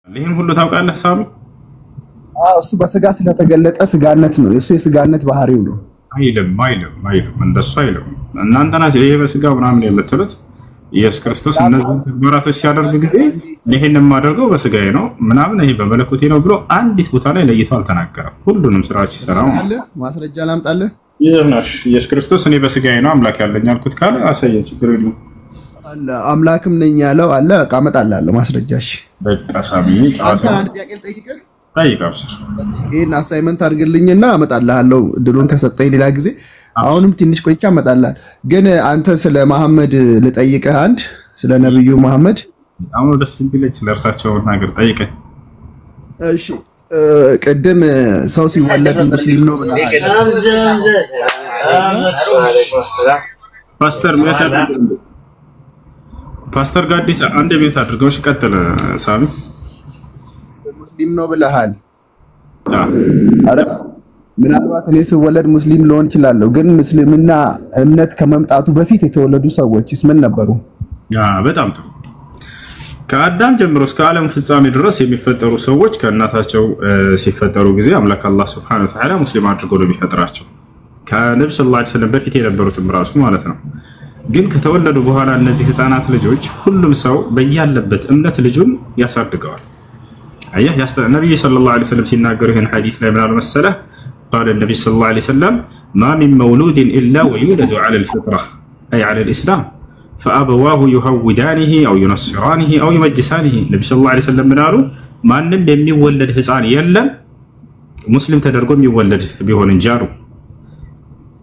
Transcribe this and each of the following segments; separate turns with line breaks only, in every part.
ይሄን ሁሉ ታውቃለህ ሳሚ?
እሱ በስጋ ስለተገለጠ ስጋነት ነው የሱ የስጋነት ባህሪው ነው።
አይልም እንደሱ አይልም። እናንተ ናችሁ ይሄ በስጋ ምናምን የምትሉት። ኢየሱስ ክርስቶስ እነዚህ ተግባራቶች ሲያደርግ ጊዜ ይሄን የማደርገው በስጋዬ ነው ምናምን ይሄ በመለኮቴ ነው ብሎ አንዲት ቦታ ላይ ለይቶ አልተናገረም። ሁሉንም ስራዎች ይሰራው
ማስረጃ ላምጣልህ።
ይዘናሽ ኢየሱስ ክርስቶስ እኔ በስጋዬ ነው አምላክ ያለኝ አልኩት ካለ አሳየኝ፣ ችግር የለውም።
አለ አምላክም ነኝ ያለው አለ አመጣልሃለሁ ማስረጃሽ።
በቃ ሳሚ
አንተ አንድ ጥያቄ ልጠይቅህ።
ጠይቃስ
ይሄን አሳይመንት አድርግልኝና አመጣልሃለሁ ድሉን ከሰጠኝ ሌላ ጊዜ። አሁንም ትንሽ ቆይቻ አመጣልሃለሁ። ግን አንተ ስለ መሐመድ ልጠይቅህ አንድ ስለ ነብዩ መሐመድ
በጣም ደስ የሚለኝ ለእርሳቸው ነገር ጠይቀኝ።
እሺ ቅድም ሰው ሲወለድ ሙስሊም ነው ብለሃል። ፓስተር ጋዲሳ አንድ ቤት አድርገው ቀጥል ሳሚ። ሙስሊም ነው ብለሃል። አረ ምናልባት እኔ ስወለድ ሙስሊም ልሆን እችላለሁ፣ ግን ሙስሊምና እምነት ከመምጣቱ በፊት የተወለዱ ሰዎችስ ምን ነበሩ? በጣም ጥሩ። ከአዳም ጀምሮ እስከ ዓለም ፍጻሜ ድረስ የሚፈጠሩ ሰዎች ከእናታቸው ሲፈጠሩ ጊዜ አምላክ አላህ Subhanahu Wa Ta'ala ሙስሊም አድርጎ ነው የሚፈጥራቸው። ከነብዩ ሰለላሁ ዐለይሂ ወሰለም በፊት የነበሩትም ራሱ ማለት ነው። ግን ከተወለዱ በኋላ እነዚህ ህፃናት ልጆች ሁሉም ሰው በያለበት እምነት ልጁን ያሳድገዋል። አያህ ነብዩ ሰለላሁ ዐለይሂ ወሰለም ሲናገሩ ይሄን ሐዲስ ላይ ምናሉ መሰለህ قال النبي صلى الله عليه وسلم ما من مولود إلا ويولد على الفطرة أي على الإسلام فأبواه يهودانه أو ينصرانه أو يمجسانه النبي صلى الله عليه وسلم منالو ما نم يولد حصان يلا مسلم تدرجم يولد بيهون انجارو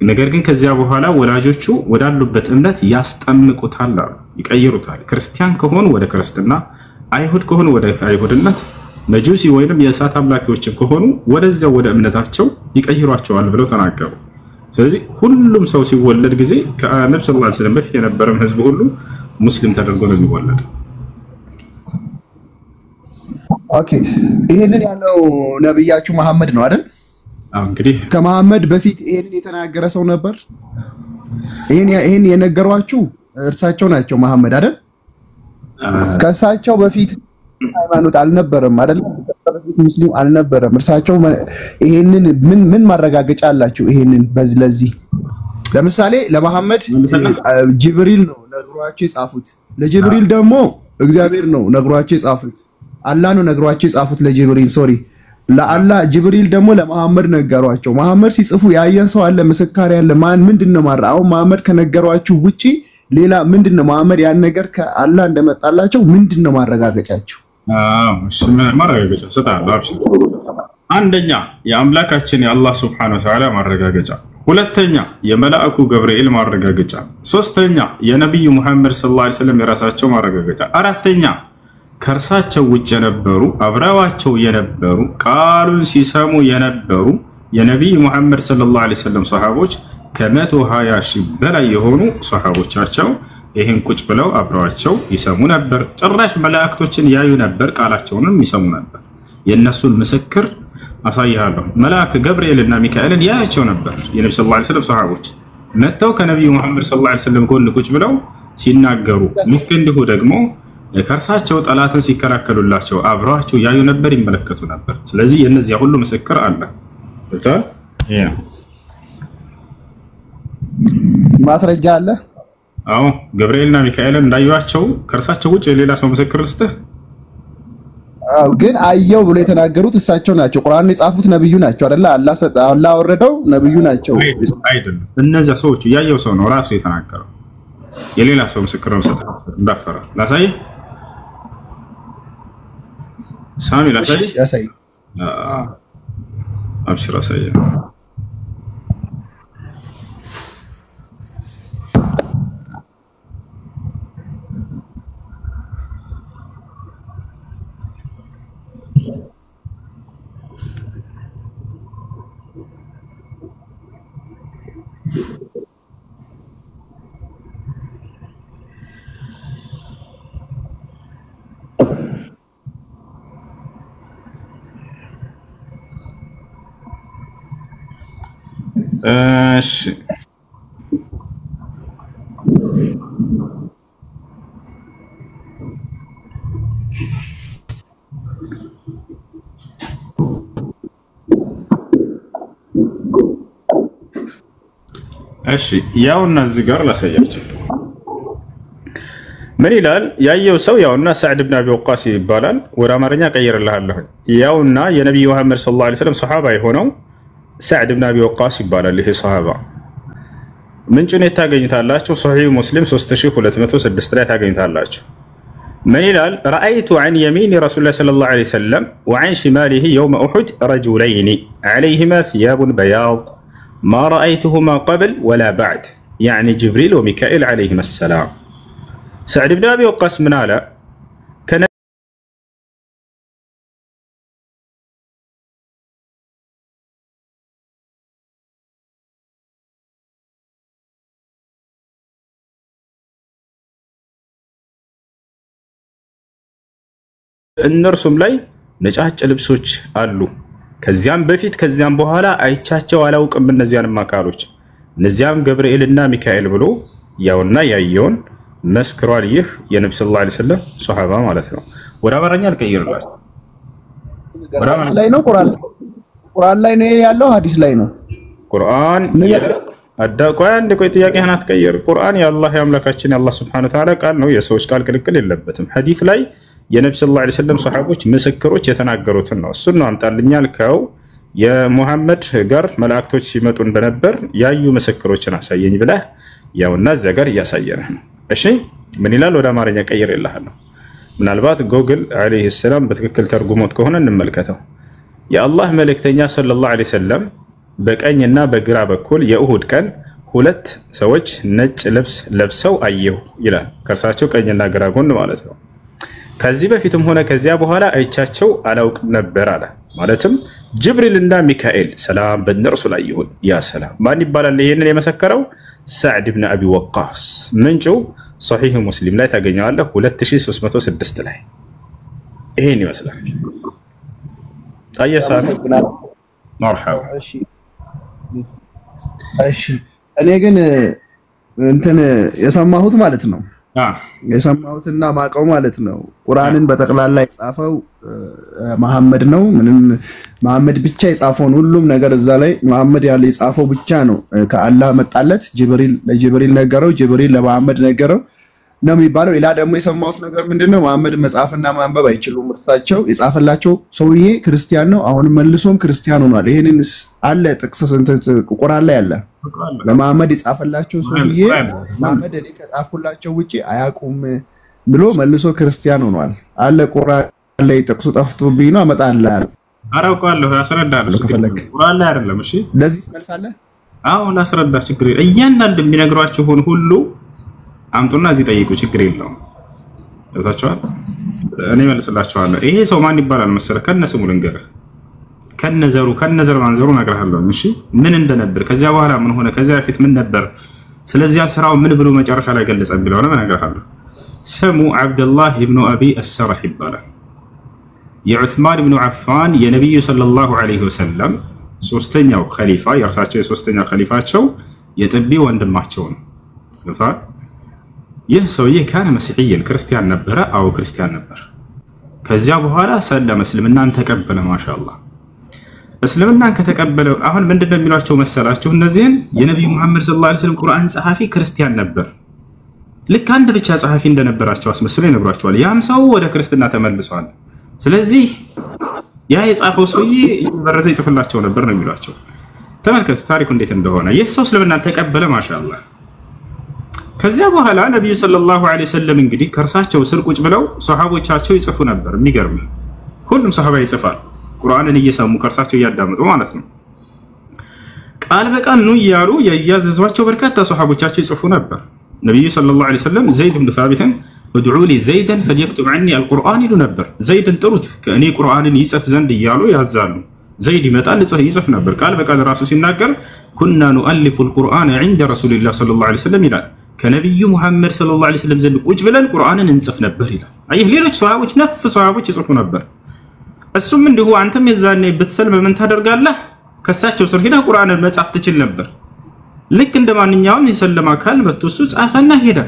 ነገር ግን ከዚያ በኋላ ወላጆቹ ወዳሉበት እምነት ያስጠምቁታል ይቀይሩታል። ክርስቲያን ከሆኑ ወደ ክርስትና፣ አይሁድ ከሆኑ ወደ አይሁድነት፣ መጁሲ ወይንም የእሳት አምላኪዎችን ከሆኑ ወደዚያው ወደ እምነታቸው ይቀይሯቸዋል ብለው ተናገሩ። ስለዚህ ሁሉም ሰው ሲወለድ ጊዜ ከነብዩ ሰለላሁ ዐለይሂ ወሰለም በፊት የነበረም ህዝብ ሁሉ ሙስሊም ተደርጎ ነው የሚወለድ። ኦኬ ይሄንን ያለው ነብያችሁ መሐመድ ነው አይደል? እንግዲህ ከመሐመድ በፊት ይሄንን የተናገረ ሰው ነበር። ይሄን የነገሯችሁ እርሳቸው ናቸው መሐመድ አይደል? ከሳቸው በፊት ሃይማኖት አልነበረም አይደል? በፊት ሙስሊም አልነበረም። እርሳቸው ይሄንን ምን ማረጋገጫ አላችሁ? ይሄንን ለዚህ ለምሳሌ ለመሐመድ ጅብሪል ነው ነግሯቸው የጻፉት። ለጅብሪል ደግሞ እግዚአብሔር ነው ነግሯቸው የጻፉት። አላህ ነው ነግሯቸው የጻፉት ለጅብሪል ሶሪ ለአላህ ጅብሪል ደግሞ ለመሐመድ ነገሯቸው። መሐመድ ሲጽፉ ያየን ሰው አለ፣ ምስካሪ ያለ ማን ምንድነው ማራው? መሐመድ ከነገሯችሁ ውጪ ሌላ ምንድነው? መሐመድ ያን ነገር ከአላህ እንደመጣላቸው ምንድነው ማረጋገጫቸው? እሺ ማረጋገጫ ሰጣለሁ። አብሽር። አንደኛ የአምላካችን የአላህ Subhanahu Wa Ta'ala ማረጋገጫ፣ ሁለተኛ የመላእኩ ገብርኤል ማረጋገጫ፣ ሶስተኛ የነብዩ መሐመድ ሰለላሁ ዐለይሂ ወሰለም የራሳቸው ማረጋገጫ፣ አራተኛ ከርሳቸው ውጭ የነበሩ አብረዋቸው የነበሩ ቃሉን ሲሰሙ የነበሩ የነብዩ መሐመድ ሰለላሁ ዐለይሂ ወሰለም ሱሐቦች ከ120 ሺህ በላይ የሆኑ ሱሐቦቻቸው ይሄን ቁጭ ብለው አብረዋቸው ይሰሙ ነበር። ጭራሽ መላእክቶችን ያዩ ነበር፣ ቃላቸውንም ይሰሙ ነበር። የነሱን ምስክር አሳይሃለሁ። መልአክ ገብርኤልና ሚካኤልን ያያቸው ነበር የነብዩ ሰለላሁ ዐለይሂ ወሰለም ሱሐቦች መተው ከነብዩ መሐመድ ሰለላሁ ዐለይሂ ወሰለም ጎን ቁጭ ብለው ሲናገሩ፣ ልክ እንዲሁ ደግሞ ከርሳቸው ጠላትን ሲከራከሉላቸው አብረዋቸው ያዩ ነበር፣ ይመለከቱ ነበር። ስለዚህ የነዚያ ሁሉ ምስክር አለ። ማስረጃ አለ። አዎ ገብርኤልና ሚካኤልን እንዳዩዋቸው ከርሳቸው ውጭ ሌላ ሰው ምስክር ልስጥህ? ግን አየው ብሎ የተናገሩት እሳቸው ናቸው። ቁርአን የጻፉት ነብዩ ናቸው አይደለ? አላህ ወረደው ነብዩ ናቸው አይደለም? እነዚያ ሰዎች ያየው ሰው ነው ራሱ የተናገረው። የሌላ ሰው ምስክር ነው። ሰጣ እንዳፈራ ላሳይ ሳሚ ላሳይ አብሽራ ሳይ እሺ
እሺ ያውና እዚህ ጋር ላሳያችሁ ምን ይላል ያየው ሰው ያውና ሰዕድ ኢብኑ አቢ ወቃስ ይባላል ወደ አማርኛ ቀይርልሃለሁ ያውና የነብዩ መሐመድ ሰለላሁ ዐለይሂ ወሰለም ሱሐባ የሆነው ሰዕድ ኢብኑ አቢ ወቃስ ይባላል ይሄ ሱሐባ ምንጩን ታገኙታላችሁ ሶሒህ ሙስሊም 3206 ላይ ታገኙታላችሁ من يلال رأيت عن يمين رسول الله صلى الله عليه وسلم وعن شماله يوم أحد رجلين عليهما ثياب بياض ما رأيتهما قبل ولا بعد يعني جبريل وميكائيل عليهما السلام سعد بن أبي وقاص من على كان እነርሱም ላይ ነጫጭ ልብሶች አሉ ከዚያም በፊት ከዚያም በኋላ አይቻቸው አላውቅም እነዚያንም አካሎች እነዚያም ገብርኤልና ሚካኤል ብሎ ያውና ያየውን መስክሯል ይህ የነብዩ ሰለላሁ ዐለይሂ ወሰለም ሱሐባ ማለት ነው ወደ አማርኛ አልቀይርላችሁ
ቁርአን ላይ ነው ቁርአን ላይ ነው ያለው ሐዲስ ላይ ነው
ቁርአን አዳቆያ እንደ ቆይ ጥያቄህን አትቀይር ቁርአን የአላህ ያምላካችን የአላህ Subhanahu Wa Ta'ala ቃል ነው የሰዎች ቃል ክልክል የለበትም ሐዲስ ላይ የነብዩ ሰለላሁ ዐለይሂ ወሰለም ሱሐቦች ምስክሮች የተናገሩትን ነው እሱን ነው አምጣልኛል ከው የሙሐመድ ጋር መላእክቶች ሲመጡ እንደነበር ያዩ ምስክሮችን አሳየኝ ብለህ ያውና ዘገር ያሳየነህ ነው እሺ ምን ይላል ወደ አማርኛ ቀይር ይላልው ምናልባት ጎግል አለይሂ ሰላም በትክክል ተርጉሞት ከሆነ እንመልከተው የአላህ መልእክተኛ ሰለላሁ ዐለይሂ ወሰለም በቀኝና በግራ በኩል የኡሁድ ቀን ሁለት ሰዎች ነጭ ልብስ ለብሰው አየሁ ይላል ከርሳቸው ቀኝና ግራ ጎን ማለት ነው ከዚህ በፊትም ሆነ ከዚያ በኋላ አይቻቸው አላውቅም ነበር አለ ማለትም ጅብሪልና ሚካኤል ሰላም በእነርሱ ላይ ይሁን ያ ሰላም ማን ይባላል ይሄንን የመሰከረው ሰዕድ ኢብኑ አቢ ወቃስ ምንጩ ሶሒህ ሙስሊም ላይ ታገኛለህ 2306 ላይ ይሄን ይመስላል ታየሳለ مرحبا እሺ እኔ ግን እንትን የሰማሁት ማለት ነው የሰማሁትና ማቀው ማለት ነው ቁርአንን በተቀላላ የጻፈው መሐመድ ነው ምንም መሐመድ ብቻ የጻፈውን ሁሉም ነገር እዛ ላይ መሐመድ ያለ የጻፈው ብቻ ነው ከአላህ መጣለት ጅብሪል ለጅብሪል ነገረው ጅብሪል ለመሐመድ ነገረው ነው የሚባለው ሌላ ደግሞ የሰማሁት ነገር ምንድነው መሐመድ መጻፍና ማንበብ አይችሉም እርሳቸው የጻፈላቸው ሰውዬ ክርስቲያን ነው አሁን መልሶም ክርስቲያን ሆኗል ይሄንንስ አለ ጥቅስ ቁርአን ላይ አለ ለመሐመድ የጻፈላቸው ሰውዬ መሐመድ እኔ ከጻፍኩላቸው ውጪ አያቁም ብሎ መልሶ ክርስቲያን ሆኗል አለ ቁርአን ላይ ጥቅሱ ጠፍቶብኝ ነው አመጣለሁ አራውቃለሁ ያስረዳለሁ ቁርአን ላይ አይደለም እሺ
ለዚህ መልሳለ
አዎ ላስረዳ ችግር እያንዳንዱ የሚነግሯችሁ ሁሉ አምጡና እዚህ ጠይቁ ችግር የለውም ወጣቻው እኔ መልስላችኋለሁ ይሄ ሰው ማን ይባላል መሰለህ ከነስሙ ልንገርህ ከነዘር ማንዘሩ ነግርሃለሁ እሺ ምን እንደነበር ከዚያ በኋላ ምን ሆነ ከዚያ በፊት ምን ነበር ስለዚህ ስራው ምን ብሎ መጨረሻ ላይ ገለጸ ቢለው ነው ነግርሃለሁ ስሙ አብዱላህ ኢብኑ አቢ አስሰርህ ይባላል የዑስማን ኢብኑ አፋን የነብዩ ሰለላሁ ዐለይሂ ወሰለም ሶስተኛው ኸሊፋ የራሳቸው ሶስተኛው ኸሊፋቸው የጥቢ ወንድማቸው ነው ገፋ ይህ ሰውዬ ካነ መስዒየን ክርስቲያን ነበረ አው ክርስቲያን ነበር ከዚያ በኋላ ሰለመ እስልምናን ተቀበለ ማሻአላህ እስልምናን ከተቀበለ አሁን ምንድነው የሚሏቸው መሰላችሁ እነዚህን የነብዩ መሐመድ ሰለላሁ ዐለይሂ ወሰለም ቁርአን ጸሐፊ ክርስቲያን ነበር ልክ አንድ ብቻ ጸሐፊ እንደነበራቸው አስመስለው ይነግሯቸዋል ያም ሰው ወደ ክርስትና ተመልሷል ስለዚህ ያ የጻፈው ሰውዬ በረዘ ይጽፍላቸው ነበር ነው የሚሏቸው ተመልከቱ ታሪኩ እንዴት እንደሆነ ይህ ሰው እስልምናን ተቀበለ ማሻአላህ ከዚያ በኋላ ነብዩ ሰለላሁ ዐለይሂ ወሰለም እንግዲህ ከርሳቸው ስር ቁጭ ብለው ሱሐቦቻቸው ይጽፉ ነበር የሚገርም ሁሉም ሱሐባ ይጽፋል ቁርአንን እየሰሙ ከርሳቸው እያዳመጡ ማለት ነው ቃል በቃል ነው ያሉ ያያዘዟቸው በርካታ ሱሐቦቻቸው ይጽፉ ነበር ነብዩ ሰለላሁ ዐለይሂ ወሰለም ዘይድ ኢብኑ ثابትን ادعوا لي زيدا فليكتب عني القرآن ይሉ ነበር ዘይድን ጥሩት ከእኔ ቁርአንን ይጽፍ ዘንድ ይያሉ ያዛሉ ዘይድ ይመጣል ይጽፍ ነበር ቃል በቃል ራሱ ሲናገር كنا نؤلف القرآن عند رسول الله صلى الله عليه وسلم ይላል ከነብዩ መሐመድ ሰለላሁ ዐለይሂ ወሰለም ዘንድ ቁጭ ብለን ቁርአንን እንጽፍ ነበር ይላል አይ ሌሎች ሱሐቦች ነፍ ሱሐቦች ይጽፉ ነበር እሱም እንዲሁ አንተም የዛኔ ብትሰልም ምን ታደርጋለህ ከሳቸው ስር ሄዳ ቁርአንን መጻፍ ትችል ነበር ልክ እንደማንኛውም የሰለማ አካል በተሱ ጻፈና ሄዳ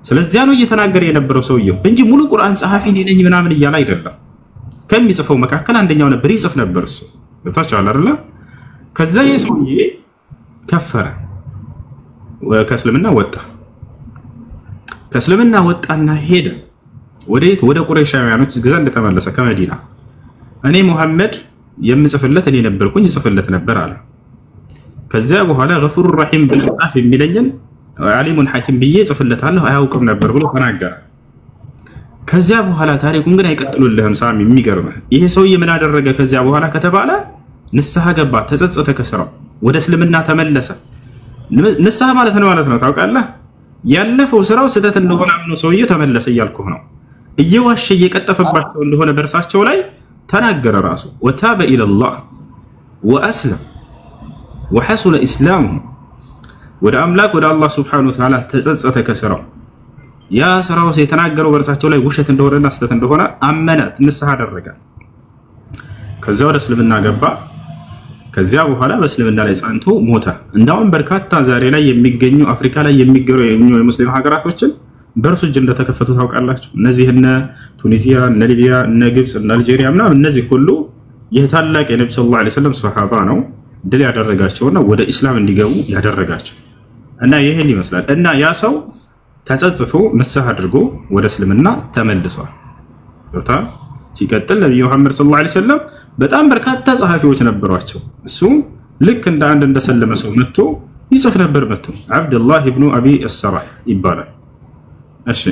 ስለዚህ ነው እየተናገረ የነበረው ሰውየው እንጂ ሙሉ ቁርአን ጸሐፊ ነኝ ምናምን ይያል አይደለም ከሚጽፈው መካከል አንደኛው ነበር ይጽፍ ነበር እሱ ወጣቻለ አይደለ ከዛ የሰውዬ ከፈረ ከእስልምና ወጣና ሄደ ወዴት ወደ ቁረይሻውያኖች ግዛት ተመለሰ ከመዲና እኔ መሐመድ የምጽፍለት እኔ ነበርኩኝ ይጽፍለት ነበር አለ ከዛ በኋላ ገፉር ረሂም ብለጻፍ የሚለኝን ዓሊሙን ሐኪም ብዬ ጽፍለታለሁ አያውቅም ነበር ብሎ ተናገረ ከዛ በኋላ ታሪኩን ግን አይቀጥሉልህም ሳሚ የሚገርምህ ይሄ ሰውዬ ምን አደረገ ከዛ በኋላ ከተባለ ንስሐ ገባ ተጸጸተ ከስራው ወደ እስልምና ተመለሰ ንስሐ ማለት ነው ታውቃለህ ያለፈው ስራው ስህተት እንደሆነ አምኖ ሰውዬ ተመለሰ እያልኩህ ነው እየዋሸ እየቀጠፈባቸው እንደሆነ በርሳቸው ላይ ተናገረ ራሱ ወታበ ኢለላህ ወአስለም وحسن اسلامه ወደ አምላክ ወደ አላህ Subhanahu Wa Ta'ala ተጸጸተ ከስራው ያ ስራው የተናገረው በርሳቸው ላይ ውሸት እንደሆነና ስተት እንደሆነ አመነ ንስሐ አደረገ ከዛ ወደ እስልምና ገባ ከዚያ በኋላ በእስልምና ላይ ጸንቶ ሞተ እንዳውም በርካታ ዛሬ ላይ የሚገኙ አፍሪካ ላይ የሚገኙ የሙስሊም ሀገራቶችን በርሱ እጅ እንደተከፈቱ ታውቃላችሁ እነዚህ እነ ቱኒዚያ እነ ሊቢያ እነ ግብጽ እነ አልጄሪያ ምናምን እነዚህ ሁሉ የታላቅ የነብዩ ሰለላሁ ዐለይሂ ወሰለም ሱሐባ ነው ድል ያደረጋቸውና ወደ እስላም እንዲገቡ ያደረጋቸው እና ይሄን ይመስላል እና ያ ሰው ተጸጽቶ ንስሐ አድርጎ ወደ እስልምና ተመልሷል ወጣ ሲቀጥል ነብዩ መሐመድ ሰለላሁ ዐለይሂ ወሰለም በጣም በርካታ ጸሐፊዎች ነበሯቸው እሱ ልክ እንደ አንድ እንደሰለመ ሰው መጥቶ ይጽፍ ነበር መጥቶ አብዱላህ ኢብኑ አቢ አስራህ ይባላል እሺ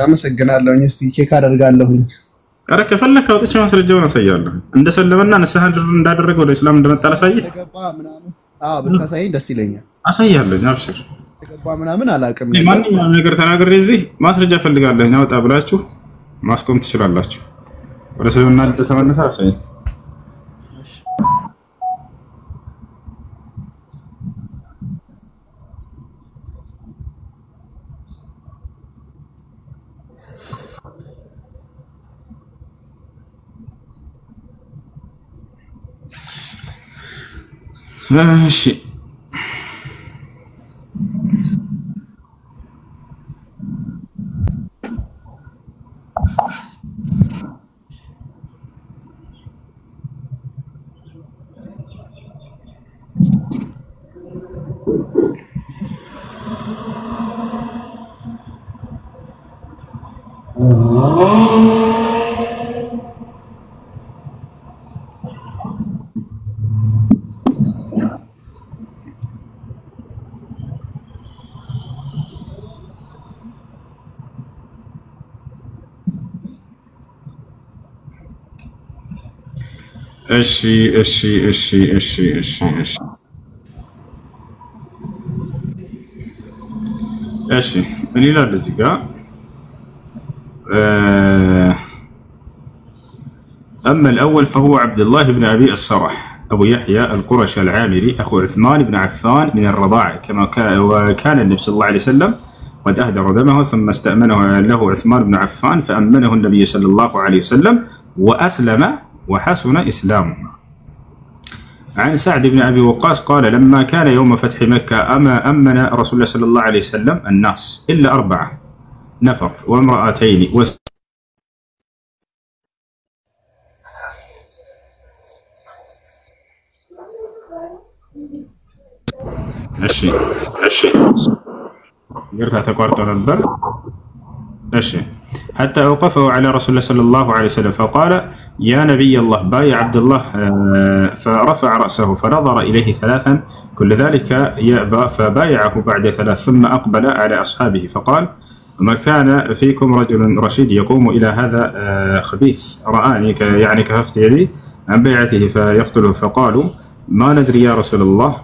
አመሰግናለሁ እስቲ ቼክ አደርጋለሁኝ
አረ ከፈለክ አውጥቼ ማስረጃውን አሳያለሁ እንደሰለመና ንስሐ እንዳደረገ ወደ እስላም እንደመጣ አሳይ
ተገባ ምናምን ብታሳይኝ ደስ ይለኛል
አሳያለሁ አብሽር
ተገባ ምናምን አላቅም
ማንኛውም ነገር ተናግሬ እዚህ ማስረጃ ፈልጋለሁ አውጣ ብላችሁ ማስቆም ትችላላችሁ ወደ እስልምና እንደተመለሰ አሳይ ماشي እሺ ምን ይላል እዚህ ጋር أما الأول فهو عبد الله بن أبي السرح أبو يحيى القرشي العامري أخو عثمان بن عفان من الرضاعة كما وكان النبي صلى الله عليه وسلم قد أهدر دمه ثم استأمنه له عثمان بن عفان فأمنه النبي صلى الله عليه وسلم وأسلم وحسن إسلامه عن سعد بن أبي وقاص قال لما كان يوم فتح مكة أمن رسول الله صلى الله عليه وسلم الناس إلا 4 نفر وامرأتين أشي قرتها تقارط البر أشي حتى أوقفه على رسول الله صلى الله عليه وسلم فقال يا نبي الله بايع عبد الله فرفع رأسه فنظر إليه 3 كل ذلك يأبى فبايعه بعد 3 ثم أقبل على أصحابه فقال ما كان فيكم رجل رشيد يقوم إلى هذا خبيث رآني يعني كففت يدي عن بيعته فيقتله فقالوا ما ندري يا رسول الله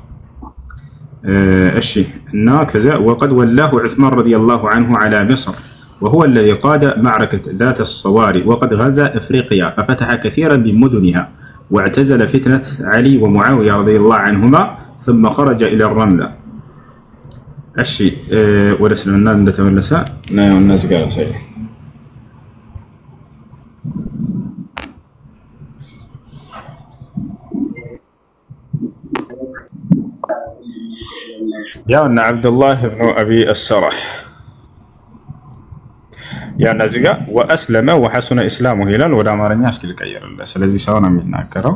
الشيء كذا وقد ولاه عثمان رضي الله عنه على مصر وهو الذي قاد معركة ذات الصواري وقد غزا إفريقيا ففتح كثيرا من مدنها واعتزل فتنة علي ومعاوية رضي الله عنهما ثم خرج إلى الرملة الشيء ورسل الناس نتملسا الناس قالوا صحيح يا عبد الله بن أبي السرح ያን እዚህ ጋር ወአስለመ ወሐሱነ ኢስላሙ ይላል። ወደ አማርኛ እስኪ ልቀይርልህ። ስለዚህ ሰው ነው የሚናገረው።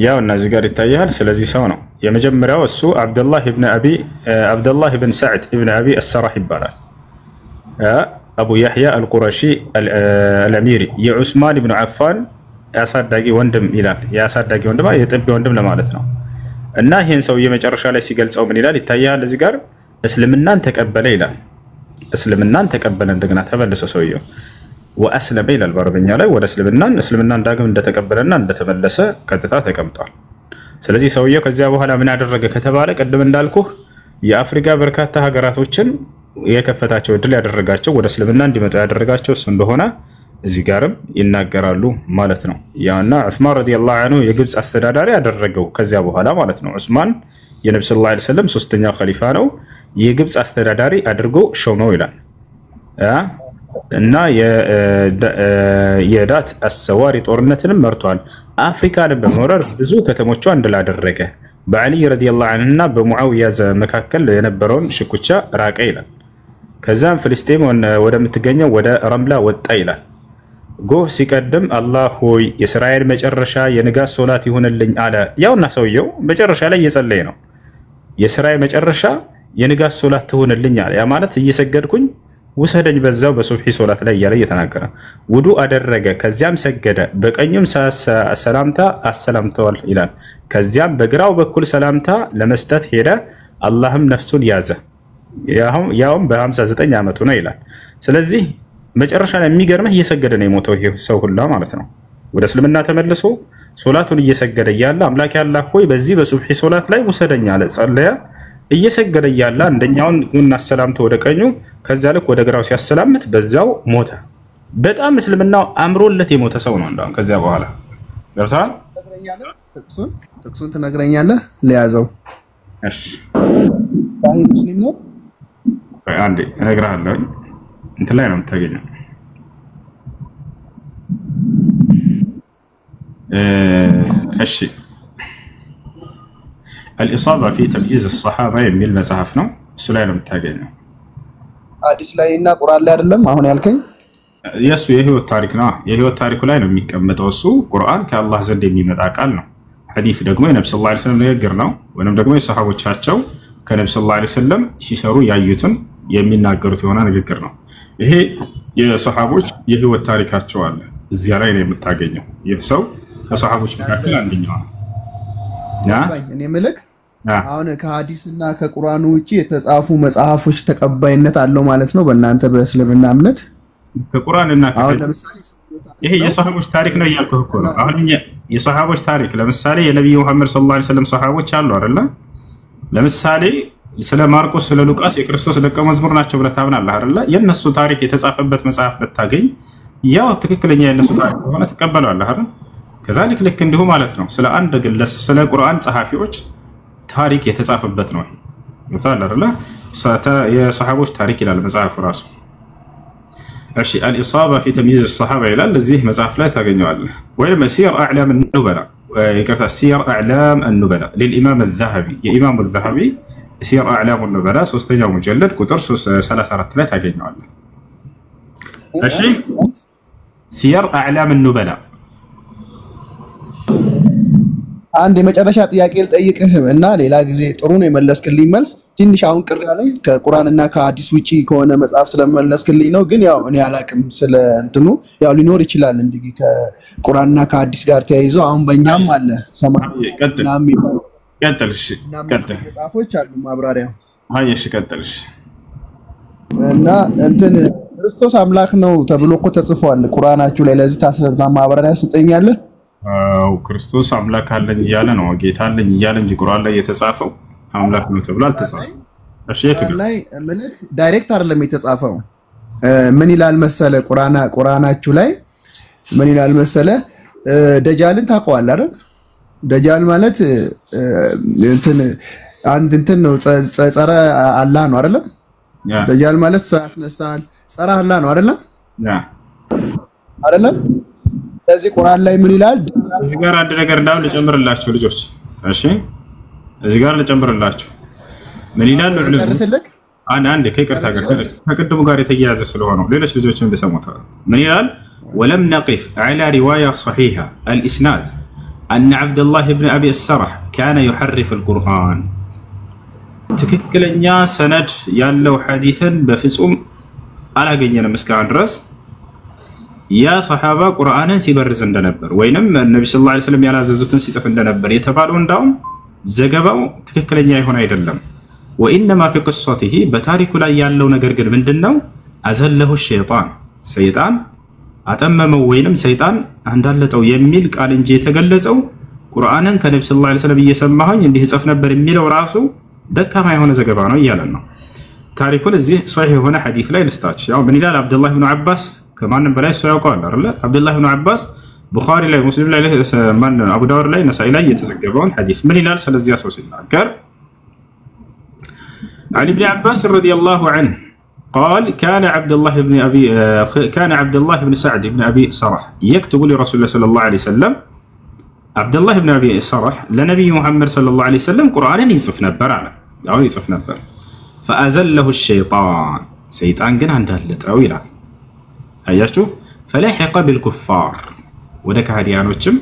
ያው እነዚህ ጋር ይታያል። ስለዚህ ሰው ነው የመጀመሪያው እሱ አብዱላህ ኢብኑ ሰዕድ ኢብኑ አቢ አስሰራህ ይባላል። አቡ ያህያ አልቁረሺ አልአሚሪ የዑስማን ኢብኑ አፋን ያሳዳጊ ወንድም ይላል። ያሳዳጊ ወንድም የጥቢ ወንድም ለማለት ነው። እና ይሄን ሰው የመጨረሻ ላይ ሲገልጸው ምን ይላል ይታያል። እዚህ ጋር እስልምናን ተቀበለ ይላል። እስልምናን ተቀበለ እንደገና ተመለሰ ሰውየው ወአስለመ ይላል በአረበኛ ላይ ወደ እስልምናን ዳግም እንደተቀበለና እንደተመለሰ ቀጥታ ተቀምጧል። ስለዚህ ሰውየው ከዚያ በኋላ ምን ያደረገ ከተባለ ቀደም እንዳልኩህ የአፍሪካ በርካታ ሀገራቶችን የከፈታቸው እድል ያደረጋቸው ወደ እስልምና እንዲመጡ ያደረጋቸው እሱ እንደሆነ እዚህ ጋርም ይናገራሉ ማለት ነው። ያና ዑስማን ረዲየላሁ ዐንሁ የግብጽ አስተዳዳሪ ያደረገው ከዚያ በኋላ ማለት ነው። ዑስማን የነብዩ ሰለላሁ ዐለይሂ ወሰለም ሶስተኛው ኸሊፋ ነው። የግብጽ አስተዳዳሪ አድርጎ ሾመው ይላል። እና የዳት አሰዋሪ ጦርነትንም መርቷል። አፍሪካን በመውረር ብዙ ከተሞቿ እንድላደረገ በአሊ ረዲየላሁ ዐንሁና በሙዓዊያ መካከል የነበረውን ሽኩቻ ራቀ ይላል። ከዛም ፍልስጤም ወደምትገኘው ወደ ረምላ ወጣ ይላል። ጎህ ሲቀድም አላህ ሆይ የእስራኤል መጨረሻ የንጋት ሶላት ይሁንልኝ አለ። ያውና ሰውየው መጨረሻ ላይ እየጸለየ ነው። የእስራኤል መጨረሻ የንጋት ሶላት ትሁንልኝ አለ። ያ ማለት እየሰገድኩኝ ውሰደኝ በዛው በሱብሒ ሶላት ላይ እያለ እየተናገረ ውዱ አደረገ። ከዚያም ሰገደ። በቀኙም ሰላምታ አሰላምተዋል ይላል። ከዚያም በግራው በኩል ሰላምታ ለመስጠት ሄደ። አላህም ነፍሱን ያዘ። ያውም በ59 ዓመቱ ነው ይላል። ስለዚህ መጨረሻ ላይ የሚገርምህ እየሰገደ ነው የሞተው ይሄ ሰው ሁላ ማለት ነው። ወደ እስልምና ተመልሶ ሶላቱን እየሰገደ እያለ አምላክ ያላህ ሆይ በዚህ በሱብሒ ሶላት ላይ ውሰደኝ አለ። ጸለየ። እየሰገደ እያለ አንደኛውን ጉና አሰላምቶ ወደ ቀኙ ከዛ ልክ ወደ ግራው ሲያሰላምት በዛው ሞተ። በጣም እስልምናው አምሮለት የሞተ ሰው ነው። እንደው ከዚያ በኋላ ገብቷል። ጥቅሱን ትነግረኛለህ? ለያዘው እሺ ታሂ ሙስሊም ነው። አንዴ እነግርሃለሁ። እንትን ላይ ነው የምታገኘው። እሺ الإصابة في تمييز الصحابة የሚል መጽሐፍ ነው። እሱ ላይ ነው የምታገኘው። ሐዲስ ላይ እና ቁርአን ላይ አይደለም አሁን ያልከኝ? የሱ የህይወት ታሪክ ነው። የህይወት ታሪኩ ላይ ነው የሚቀመጠው። እሱ ቁርአን ከአላህ ዘንድ የሚመጣ ቃል ነው። ሐዲስ ደግሞ የነብዩ ሰለላሁ ዐለይሂ ወሰለም ንግግር ነው። ወይንም ደግሞ የሰሃቦቻቸው ከነብዩ ሰለላሁ ዐለይሂ ወሰለም ሲሰሩ ያዩትን የሚናገሩት የሆነ ንግግር ነው። ይሄ የሰሃቦች የህይወት ታሪካቸው አለ እዚያ ላይ ነው የምታገኘው። ይህ ሰው ከሰሃቦች መካከል አንደኛው ነው። እኔ መልክ አሁን ከሐዲስና ከቁርአኑ ውጪ የተጻፉ መጽሐፎች ተቀባይነት አለው ማለት ነው በእናንተ በእስልምና እምነት? ከቁርአንና ይሄ የሰሃቦች ታሪክ ነው እያልኩህ እኮ ነው። አሁን የሰሃቦች ታሪክ ለምሳሌ የነብዩ መሐመድ ሰለላሁ ዐለይሂ ወሰለም ሰሃቦች አሉ አይደለ? ለምሳሌ ስለ ማርቆስ ስለ ሉቃስ የክርስቶስ ደቀ መዝሙር ናቸው ብለህ ታምናለህ አይደለ? የነሱ ታሪክ የተጻፈበት መጽሐፍ ብታገኝ ያው ትክክለኛ የነሱ ታሪክ ሆነ ተቀበላለህ አይደል? ከዛልክ ልክ እንዲሁ ማለት ነው ስለ አንድ ግለሰብ ስለ ቁርአን ጸሐፊዎች ታሪክ የተጻፈበት ነው። ይታል አይደለ? የሰሃቦች ታሪክ ይላል መጽሐፍ ራሱ። እሺ الإصابة في تمييز الصحابة ይላል እዚህ መጽሐፍ ላይ ታገኘዋለህ። ወይም سير أعلام النبلاء ይቅርታ سير أعلام النبلاء للإمام الذهبي የኢማሙ الذهبي سير أعلام النبلاء ሶስተኛው ሙጀለድ ቁጥር 34 ላይ ታገኘዋለህ። እሺ سير أعلام النبلاء አንድ የመጨረሻ ጥያቄ ልጠይቅህ እና ሌላ ጊዜ ጥሩ ነው የመለስክልኝ መልስ። ትንሽ አሁን ቅር ያለኝ ከቁርአንና ከሐዲስ ውጪ ከሆነ መጽሐፍ ስለመለስክልኝ ነው። ግን ያው እኔ አላቅም ስለ እንትኑ ያው ሊኖር ይችላል እንዴ ከቁርአንና ከሐዲስ ጋር ተያይዞ አሁን በእኛም አለ ሰማይ ቀጥልናም ቀጥልሽ ቀጥል መጽሐፎች አሉ ማብራሪያው። እሺ ቀጥልሽ እና እንትን ክርስቶስ አምላክ ነው ተብሎ እኮ ተጽፏል ቁርአናችሁ ላይ። ለዚህ ታስረዳ ማብራሪያ ስጠኛለህ? ክርስቶስ አምላክ አለኝ እያለ ነው ጌታ አለኝ እያለ እንጂ ቁርአን ላይ የተጻፈው አምላክ ነው ተብሎ አልተጻፈም። እሺ ላይ መልክ ዳይሬክት አይደለም የተጻፈው። ምን ይላል መሰለ ቁርአናችሁ ላይ ምን ይላል መሰለ ደጃልን ታውቀዋለህ አይደል? ደጃል ማለት እንትን ነው ጸረ አላህ ነው አይደል? ደጃል ማለት ሰው ያስነሳል ጸረ አላህ ነው አይደል? አይደል? ስለዚህ ቁርአን ላይ ምን ይላል? እዚህ ጋር አንድ ነገር እንዳው ልጨምርላችሁ ልጆች። እሺ እዚህ ጋር ልጨምርላችሁ ምን ይላል
ጨርስልክ
አንድ ከይቅርታ ጋር ከቅድሙ ጋር የተያያዘ ስለሆነ ሌሎች ልጆችም እንደሰሙት ምን ይላል ولم نقف على رواية صحيحة الإسناد أن عبد الله بن أبي السرح كان يحرف القرآن تككلنيا سند يالو حديثا بفصوم على جنينا مسكان درس يا صحابة قرآنا سيبرز عندنبر وينما النبي صلى الله عليه وسلم يعززوتن سيصف عندنبر يتبالون داوم زجباو تككلنيا هنا يدلم وإنما في قصته بتارك لا يالو نجرجر من دنو أزله الشيطان سيطان أتمموا وينم سيطان عندالتو يميل قال إنجي تجلسوا قرآنا كان النبي صلى الله عليه وسلم يسمعه ينديه صفنا برميل وراسه دكا ما يهون زجبانو يالنا تاريخون الزي صحيح هنا حديث لا ينستاش يعني بن هلال عبد الله بن عباس كمان بلاش سوى قال لا عبد الله بن عباس بخاري لا مسلم لا من أبو داود لا نسائي لا يتزجبون حديث من هلال سلزيا سوسينا كر عن ابن عباس رضي الله عنه قال كان عبد الله بن سعد بن أبي سرح يكتب لرسول الله صلى الله عليه وسلم عبد الله بن أبي سرح لنبي محمد صلى الله عليه وسلم قرآنا يصف نبر على أو يصف نبر فأزله الشيطان سيطان جن عند التأويل هياشو فلحق بالكفار وذاك هديانوتشم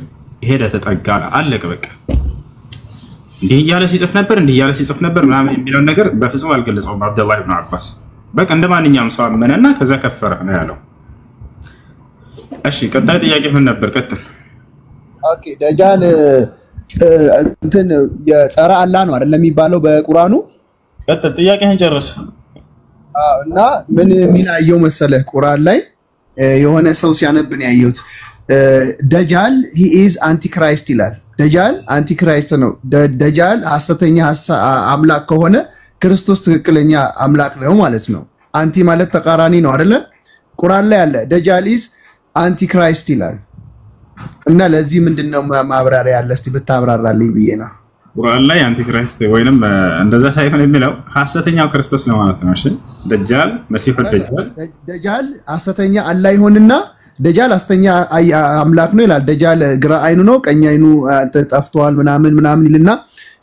هذا تتأجل على كبك እንዲህ ያለ ሲጽፍ ነበር ምናምን የሚለው ነገር በፍጹም አልገለጸውም አብዱላህ ኢብኑ አባስ በቃ እንደማንኛውም ሰው አመነና ከዛ ከፈረ ነው ያለው እሺ ቀጣይ ጥያቄ ምን ነበር ቀጥል
ኦኬ ደጃል እንትን የጸረ አላህ ነው አይደል የሚባለው በቁርአኑ
ቀጥል ጥያቄህን ጨርስ
እና ምን አየው መሰለህ ቁርአን ላይ የሆነ ሰው ሲያነብን ያየሁት ደጃል he is antichrist ይላል ደጃል አንቲክራይስት ነው ደጃል ሐሰተኛ አምላክ ከሆነ ክርስቶስ ትክክለኛ አምላክ ነው ማለት ነው አንቲ ማለት ተቃራኒ ነው አይደለ ቁርአን ላይ አለ ደጃል is antichrist ይላል እና ለዚህ ምንድነው ማብራሪያ ያለ እስቲ ብታብራራልኝ ብዬ ነው
ቁርአን ላይ አንቲክራይስት ወይንም እንደዛ ሳይሆን የሚለው ሐሰተኛው ክርስቶስ ነው ማለት ነው እሺ ደጃል መሲሑ ደጃል
ሐሰተኛ አላህ ይሆንና ደጃል ሐሰተኛ አምላክ ነው ይላል ደጃል ግራ አይኑ ነው ቀኝ አይኑ ተጠፍቷል ምናምን ይልና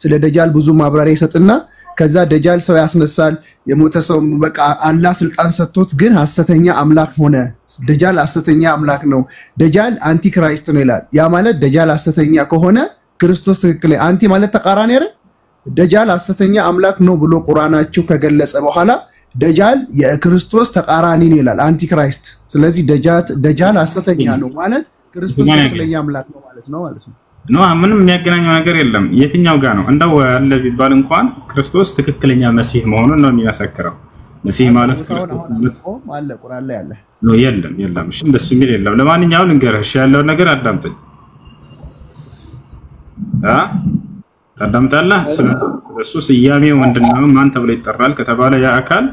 ስለ ደጃል ብዙ ማብራሪያ ይሰጥና ከዛ ደጃል ሰው ያስነሳል የሞተ ሰው በቃ አላህ ስልጣን ሰጥቶት ግን ሐሰተኛ አምላክ ሆነ ደጃል ሐሰተኛ አምላክ ነው ደጃል አንቲክራይስት ነው ይላል ያ ማለት ደጃል ሐሰተኛ ከሆነ ክርስቶስ ትክክል አንቲ ማለት ተቃራኒ አይደል ደጃል ሐሰተኛ አምላክ ነው ብሎ ቁርአናችሁ ከገለጸ በኋላ ደጃል የክርስቶስ ተቃራኒ ነው ይላል አንቲክራይስት ስለዚህ ደጃል ሐሰተኛ ነው ማለት ክርስቶስ ትክክለኛ አምላክ ነው ማለት ነው
ነው ምንም የሚያገናኘው ነገር የለም የትኛው ጋር ነው እንደው ያለ ቢባል እንኳን ክርስቶስ ትክክለኛ መሲህ መሆኑን ነው የሚያሰክረው መሲህ ማለት ክርስቶስ
አለ ቁርአን ላይ አለ
ነው የለም እሺ እንደሱ የሚል የለም ለማንኛውም ልንገርህ ያለው ነገር አዳምጠኝ ታዳምጣለህ ስለሱ ስያሜው ምንድነው ማን ተብሎ ይጠራል ከተባለ ያ አካል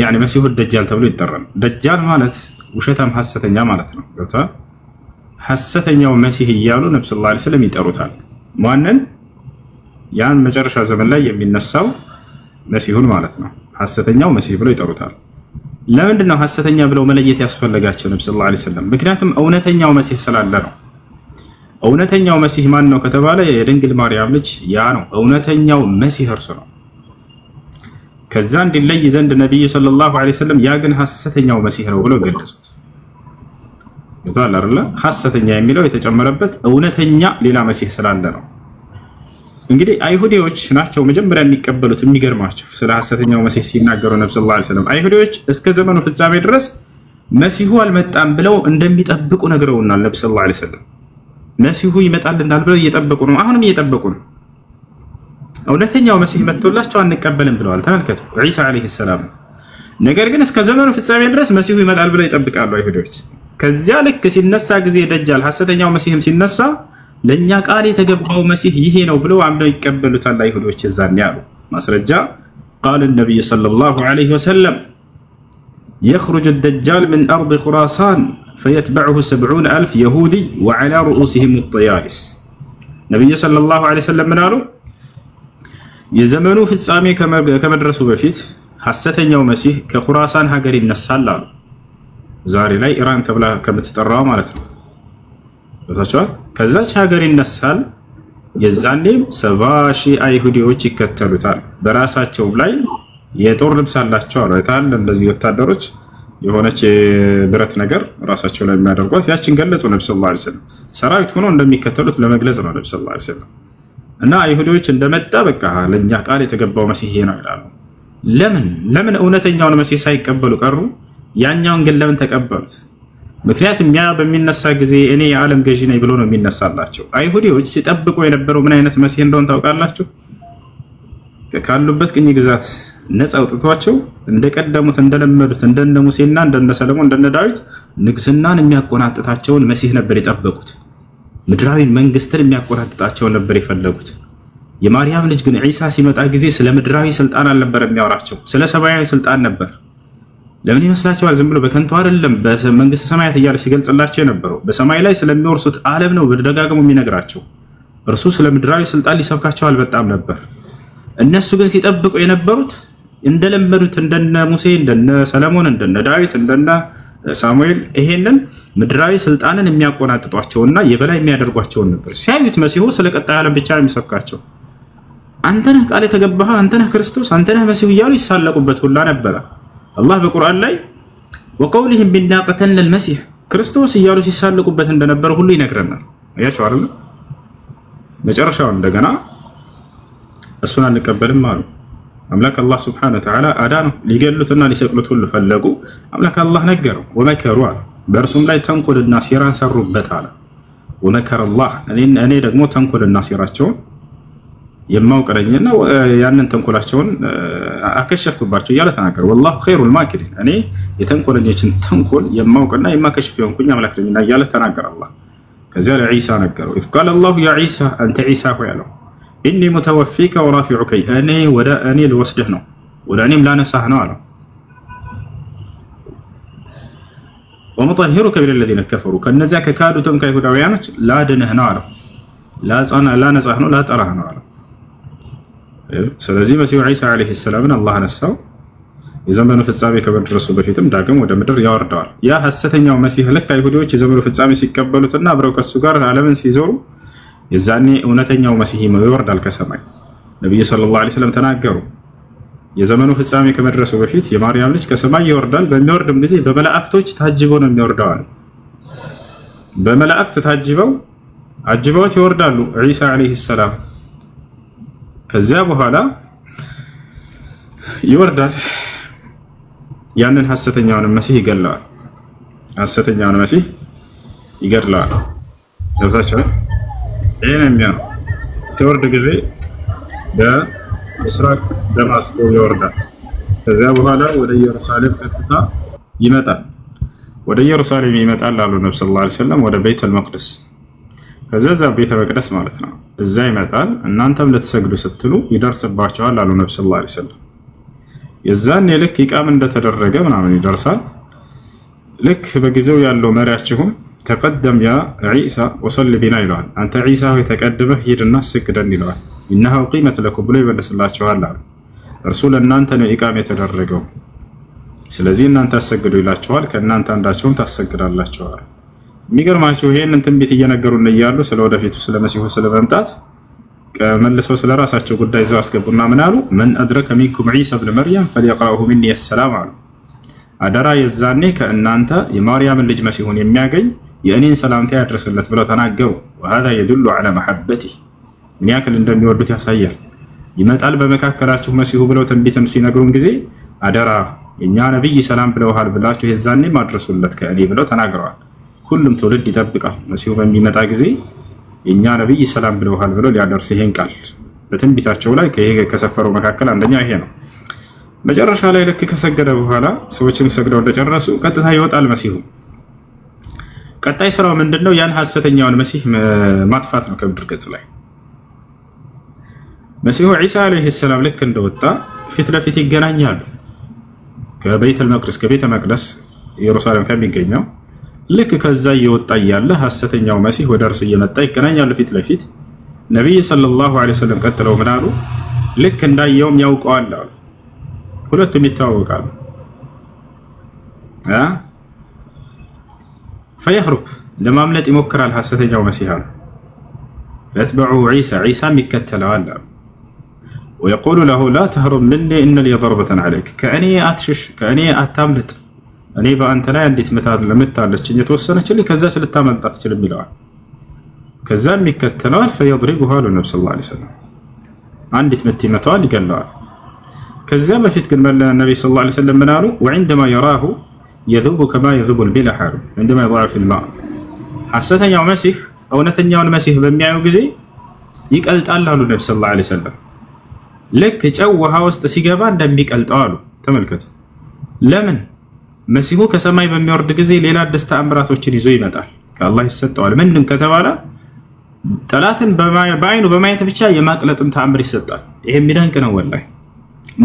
يعني مسيح الدجال ተብሎ ይጠራል ደጃል ማለት ውሸታም ሐሰተኛ ማለት ነው ገብቷል ሐሰተኛው መሲህ ይያሉ ነብዩ ሰለላሁ ዐለይሂ ወሰለም ይጠሩታል ማንን ያን መጨረሻ ዘመን ላይ የሚነሳው መሲሁን ማለት ነው ሐሰተኛው መሲህ ብለው ይጠሩታል ለምንድን ነው ሐሰተኛ ብለው መለየት ያስፈልጋቸው ነብዩ ሰለላሁ ዐለይሂ ወሰለም ምክንያቱም እውነተኛው መሲህ ስላለ ነው እውነተኛው መሲህ ማን ነው ከተባለ የድንግል ማርያም ልጅ ያ ነው እውነተኛው መሲህ እርሱ ነው ከዛ እንዲለይ ዘንድ ነብዩ ሰለላሁ ዐለይሂ ወሰለም ያ ግን ሐሰተኛው መሲህ ነው ብለው ገለጹት ይታል አይደል ሐሰተኛ የሚለው የተጨመረበት እውነተኛ ሌላ መሲህ ስላለ ነው እንግዲህ አይሁዲዎች ናቸው መጀመሪያ የሚቀበሉት የሚገርማቸው ስለ ሐሰተኛው መሲህ ሲናገሩ ነብዩ ሰለላሁ ዐለይሂ ወሰለም አይሁዲዎች እስከ ዘመኑ ፍጻሜ ድረስ መሲሁ አልመጣም ብለው እንደሚጠብቁ ነግረውናል ነብዩ ሰለላሁ ዐለይሂ ወሰለም መሲሁ ይመጣልናል ብለው እየጠበቁ ነው አሁንም እየጠበቁ ነው እውነተኛው መሲህ መጥቶላቸው አንቀበልም ብለዋል ተመልከቱ ኢሳ አለይሂ ሰላም ነገር ግን እስከ ዘመኑ ፍጻሜ ድረስ መሲሁ ይመጣል ብለው ይጠብቃሉ አይሁዶች ከዚያ ልክ ሲነሳ ጊዜ ደጃል ሐሰተኛው መሲህም ሲነሳ ለኛ ቃል የተገባው መሲህ ይሄ ነው ብለው አምነው ይቀበሉታል አይሁዶች እዛን ያሉ ማስረጃ قال النبي صلى الله عليه وسلم يخرج الدجال من أرض خراسان فيتبعه 70,000 يهودي وعلى رؤوسهم الطيالس نبي صلى الله عليه وسلم منالو يزمنوا في السامي كما درسوا بفيت ሐሰተኛው መሲህ ከኹራሳን ሀገር ይነሳል አሉ ዛሬ ላይ ኢራን ተብላ ከምትጠራው ማለት ነው ወታቻ ከዛች ሀገር ይነሳል የዛኔም 70,000 አይሁዲዎች ይከተሉታል። በራሳቸው ላይ የጦር ልብስ አላቸው አይታል። እንደዚህ ወታደሮች የሆነች ብረት ነገር ራሳቸው ላይ የሚያደርጓት ያችን ገለጹ ነብዩ ሰለላሁ ዐለይሂ ወሰለም። ሰራዊት ሆኖ እንደሚከተሉት ለመግለጽ ነው ነብዩ ሰለላሁ ዐለይሂ ወሰለም። እና አይሁዲዎች እንደመጣ በቃ ለኛ ቃል የተገባው መሲህ ነው ይላሉ። ለምን እውነተኛውን መሲህ ሳይቀበሉ ቀሩ? ያኛውን ግን ለምን ተቀበሉት? ምክንያቱም ያ በሚነሳ ጊዜ እኔ የዓለም ገዢ ነኝ ብሎ ነው የሚነሳላቸው። አይሁዲዎች ሲጠብቁ የነበረው ምን አይነት መሲህ እንደሆነ ታውቃላችሁ? ካሉበት ቅኝ ግዛት ነፃ አውጥቷቸው እንደቀደሙት እንደለመዱት እንደነ ሙሴና እንደነ ሰለሞን እንደነ ዳዊት ንግስናን የሚያቆናጥጣቸውን መሲህ ነበር የጠበቁት። ምድራዊ መንግስትን የሚያቆናጥጣቸውን ነበር የፈለጉት። የማርያም ልጅ ግን ዒሳ ሲመጣ ጊዜ ስለ ምድራዊ ስልጣን አልነበር የሚያወራቸው፣ ስለ ሰማያዊ ስልጣን ነበር። ለምን ይመስላችኋል? ዝም ብሎ በከንቱ አይደለም በመንግስተ ሰማያት እያለ ሲገልጽላቸው የነበረው በሰማይ ላይ ስለሚወርሱት ዓለም ነው በደጋግሞ የሚነግራቸው። እርሱ ስለ ምድራዊ ስልጣን ሊሰብካቸው አልበጣም ነበር። እነሱ ግን ሲጠብቁ የነበሩት እንደለመዱት እንደነ ሙሴ እንደነ ሰለሞን እንደነ ዳዊት እንደነ ሳሙኤል ይሄንን ምድራዊ ስልጣንን የሚያቆናጥጧቸውና የበላይ የሚያደርጓቸው ነበር። ሲያዩት መሲሁ ስለ ቀጣይ ዓለም ብቻ ነው የሚሰብካቸው። አንተ ነህ ቃል የተገባህ፣ አንተ ነህ ክርስቶስ፣ አንተ ነህ መሲሁ እያሉ ይሳለቁበት ሁላ ነበረ። አላህ በቁርአን ላይ ወቀውልህም ቢና ቀተልነ المسيح ክርስቶስ እያሉ ሲሳለቁበት እንደነበረ ሁሉ ይነግረናል። አያችሁ አይደል? መጨረሻው እንደገና እሱን አንቀበልም አሉ። አምላክ አላህ Subhanahu Wa Ta'ala አዳነው። ሊገሉትና ሊሰቅሉት ሁሉ ፈለጉ። አምላክ አላህ ነገረው። ወመከሩ አለ፣ በእርሱም ላይ ተንኮልና ሴራን ሰሩበት አለ። ወመከረ አላህ እኔ ደግሞ ተንኮልና ሴራቸውን የማውቀረኝና ያንን ተንኮላቸውን አከሸፍኩባቸው እያለ ተናገረ። ወላሁ ኸይሩል ማኪሪን እኔ የተንኮለኞችን ተንኮል የማውቅና የማከሽፍ የሆንኩኝ አምላክ ነኝና እያለ ተናገረ አላህ። ከዚያ ለዒሳ ነገረው። ኢዝ ቃለ አላሁ ያ ዒሳ አንተ ዒሳ ሆይ አለው ኢኒ ሙተወፊከ ወራፊዑከ እኔ ወደ እኔ ልወስድህ ነው ወደ እኔም ላነሳህ ነው አለው። ወሙጠሂሩከ ሚነለዚነ ከፈሩ ከነዚያ ከካዱትም ከይሁዳውያኖች ላድንህ ነው አለው። ላነጻህ ነው ላጠራህ ነው አለው። ስለዚህ መሲሁ ዒሳ አለይሂ ሰላምን አላህ አነሳው። የዘመኑ ፍጻሜ ከመድረሱ በፊትም ዳግም ወደ ምድር ያወርደዋል። ያ ሐሰተኛው መሲህ ልክ አይሁዶች የዘመኑ ፍጻሜ ሲቀበሉትና አብረው ከሱ ጋር ዓለምን ሲዞሩ የዛኔ እውነተኛው መሲህ ይወርዳል ከሰማይ። ነብዩ ሰለላሁ ዐለይሂ ወሰለም ተናገሩ። የዘመኑ ፍጻሜ ከመድረሱ በፊት የማርያም ልጅ ከሰማይ ይወርዳል። በሚወርድም ጊዜ በመላእክቶች ታጅበው ነው የሚወርደው። በመላእክት አጅበውት ይወርዳሉ ዒሳ አለይሂ ሰላም። ከዚያ በኋላ ይወርዳል። ያንን ሐሰተኛውን መሲህ ይገድለዋል። ሐሰተኛውን መሲህ ይገድለዋል። ለብቻው ይሄንን ሲወርድ ጊዜ በምስራቅ ደማስቆ ይወርዳል። ከዚያ በኋላ ወደ ኢየሩሳሌም ቀጥታ ይመጣል። ወደ ኢየሩሳሌም ይመጣል አሉ ነብዩ ሰለላሁ ዐለይሂ ወሰለም ወደ ቤተል መቅደስ። ከዛ ቤተ መቅደስ ማለት ነው። እዛ ይመጣል። እናንተም ለተሰግዱ ስትሉ ይደርስባቸዋል አሉ ነብዩ ሰለላሁ ዐለይሂ ወሰለም። የዛን ልክ ኢቃም እንደተደረገ ምናምን ይደርሳል። ልክ በጊዜው ያለው መሪያችሁም ተቀደም ያ ዒሳ ወሰል ቢና ይለዋል። አንተ ዒሳ ሆይ ተቀድመህ ሂድና ስግደን ይለዋል። ኢነሁ ቂመት ለኩም ብሎ ይመልስላችኋል አሉ። እርሱ ለእናንተ ነው ኢቃም የተደረገው፣ ስለዚህ እናንተ አሰግዱ ይላችኋል። ከእናንተ አንዳቸውም ታሰግዳላችኋል። የሚገርማችሁ ይሄንን ትንቢት እየነገሩን እያሉ ስለወደፊቱ ስለመሲሁ ስለመምጣት መልሰው ስለራሳቸው ጉዳይ እዛው አስገቡና ምን አሉ? መን አድረከ ሚንኩም ዒሳ ኢብኑ መርየም ፈሊየቅረኡሁ ሚኒ ሰላም አሉ። አደራ የዛኔ ከእናንተ የማርያምን ልጅ መሲሁን የሚያገኝ የእኔን ሰላምታ ያድርስለት ብለው ተናገሩ። وهذا يدل على محبته ምን ያክል እንደሚወዱት ያሳያል። ይመጣል በመካከላችሁ መሲሁ ብለው ትንቢትም ሲነግሩን ጊዜ አደራ የኛ ነብይ ሰላም ብለውሃል ብላችሁ የዛኔ ማድረሱለት ከእኔ ብለው ተናግረዋል። ሁሉም ትውልድ ይጠብቃል። መሲሁ በሚመጣ ጊዜ የኛ ነብይ ሰላም ብለውሃል ብለው ሊያደርስ ይሄን ቃል በትንቢታቸው ላይ ከሰፈረው መካከል አንደኛው ይሄ ነው። መጨረሻ ላይ ልክ ከሰገደ በኋላ ሰዎችም ሰግደው እንደጨረሱ ቀጥታ ይወጣል መሲሁ። ቀጣይ ስራው ምንድነው? ያን ሐሰተኛውን መሲህ ማጥፋት ነው ከምድር ገጽ ላይ። መሲሁ ዒሳ አለይሂ ሰላም ልክ እንደወጣ ፊት ለፊት ይገናኛሉ ከቤተል መቅደስ ከቤተ መቅደስ ኢየሩሳሌም ከሚገኘው ልክ ከዛ እየወጣ ያለ ሐሰተኛው መሲህ ወደ እርሱ እየመጣ ይገናኛሉ ፊት ለፊት። ነብይ ሰለላሁ ዐለይሂ ወሰለም ቀጥለው ምን አሉ? ልክ እንዳየውም ያውቀዋል አሉ። ሁለቱም ይተዋወቃሉ። ፈይህሩብ ለማምለጥ ይሞክራል ሐሰተኛው መሲህ አሉ። يتبع عيسى عيسى مكتلوا الله ويقول له لا تهرب مني إن لي ضربة عليك كأني أتشش كأني أتملت أني بأنت لا عندي تمتاد لمتالك يتوسنك اللي كذا للتامل تقتل بلوان كذا مكتلوا فيضربها له النبي صلى الله عليه وسلم عندي تمتي متال قال له كذا ما في تقول النبي صلى الله عليه وسلم مناله وعندما يراه يذوب كما يذوب البلا حاله عندما يضع في الماء حسيت يوم مسيح أو نثني يوم مسيح بمياه جزي يقلت الله النبي صلى الله عليه وسلم لك جوها واستسيجابان دميك قلتالو تملكت لمن مسيحو كسماي بميورد جزي ليلا دست امراتوችን ይዞ ይመጣል ከአላህ ይሰጣል ምንድን ከተባለ ጠላትን በማይኑ በማየት ብቻ የማቅለጥን ተአምር ይሰጣል ይሄ የሚደንቅ ነው ወላሂ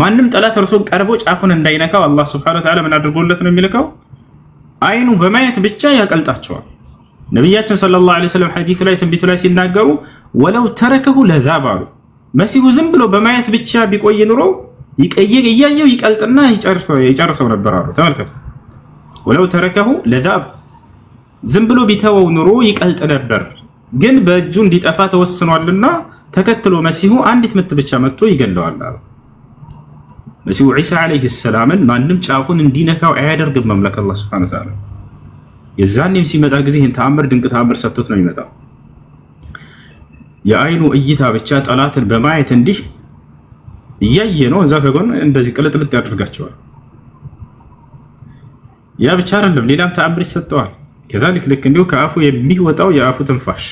ማንንም ጠላት እርሱን ቀርቦ ጫፉን እንዳይነካው አላህ Subhanahu Wa Ta'ala ምን አድርጎለት ነው የሚልከው አይኑ በማየት ብቻ ያቀልጣቸዋል ነብያችን ሰለላሁ ዐለይሂ ወሰለም ሐዲስ ላይ ትንቢቱ ላይ ሲናገሩ ወለው ተረከሁ ለዛባሉ መሲሁ ዝም ብሎ በማየት ብቻ ቢቆይ ኑሮ ይያየው ይቀልጥና ይጨርሰው ነበር አሉ ተመልከቱ ወለው ተረከሁ ለዛብ ዝም ብሎ ቢተወው ኑሮ ይቀልጥ ነበር ግን በእጁ እንዲጠፋ ተወስኗልና ተከትሎ መሲሁ አንዲት ምት ብቻ መጥቶ ይገለዋል አሉ መሲሁ ዒሳ አለይሂ ሰላምን ማንንም ጫፉን እንዲነካው አያደርግም መምለክ አላህ Subhanahu Wa Ta'ala የዛኔም ሲመጣ ጊዜ ይሄን ተአምር ድንቅ ተአምር ሰጥቶት ነው የሚመጣው የአይኑ እይታ ብቻ ጠላትን በማየት እንዲህ እያየ ነው እዛ ከጎን እንደዚህ ቅልጥልጥ ያደርጋቸዋል ያ ብቻ አይደለም ሌላም ተአምር ይሰጠዋል ከذلك ልክ እንዲሁ ከአፉ የሚወጣው የአፉ ትንፋሽ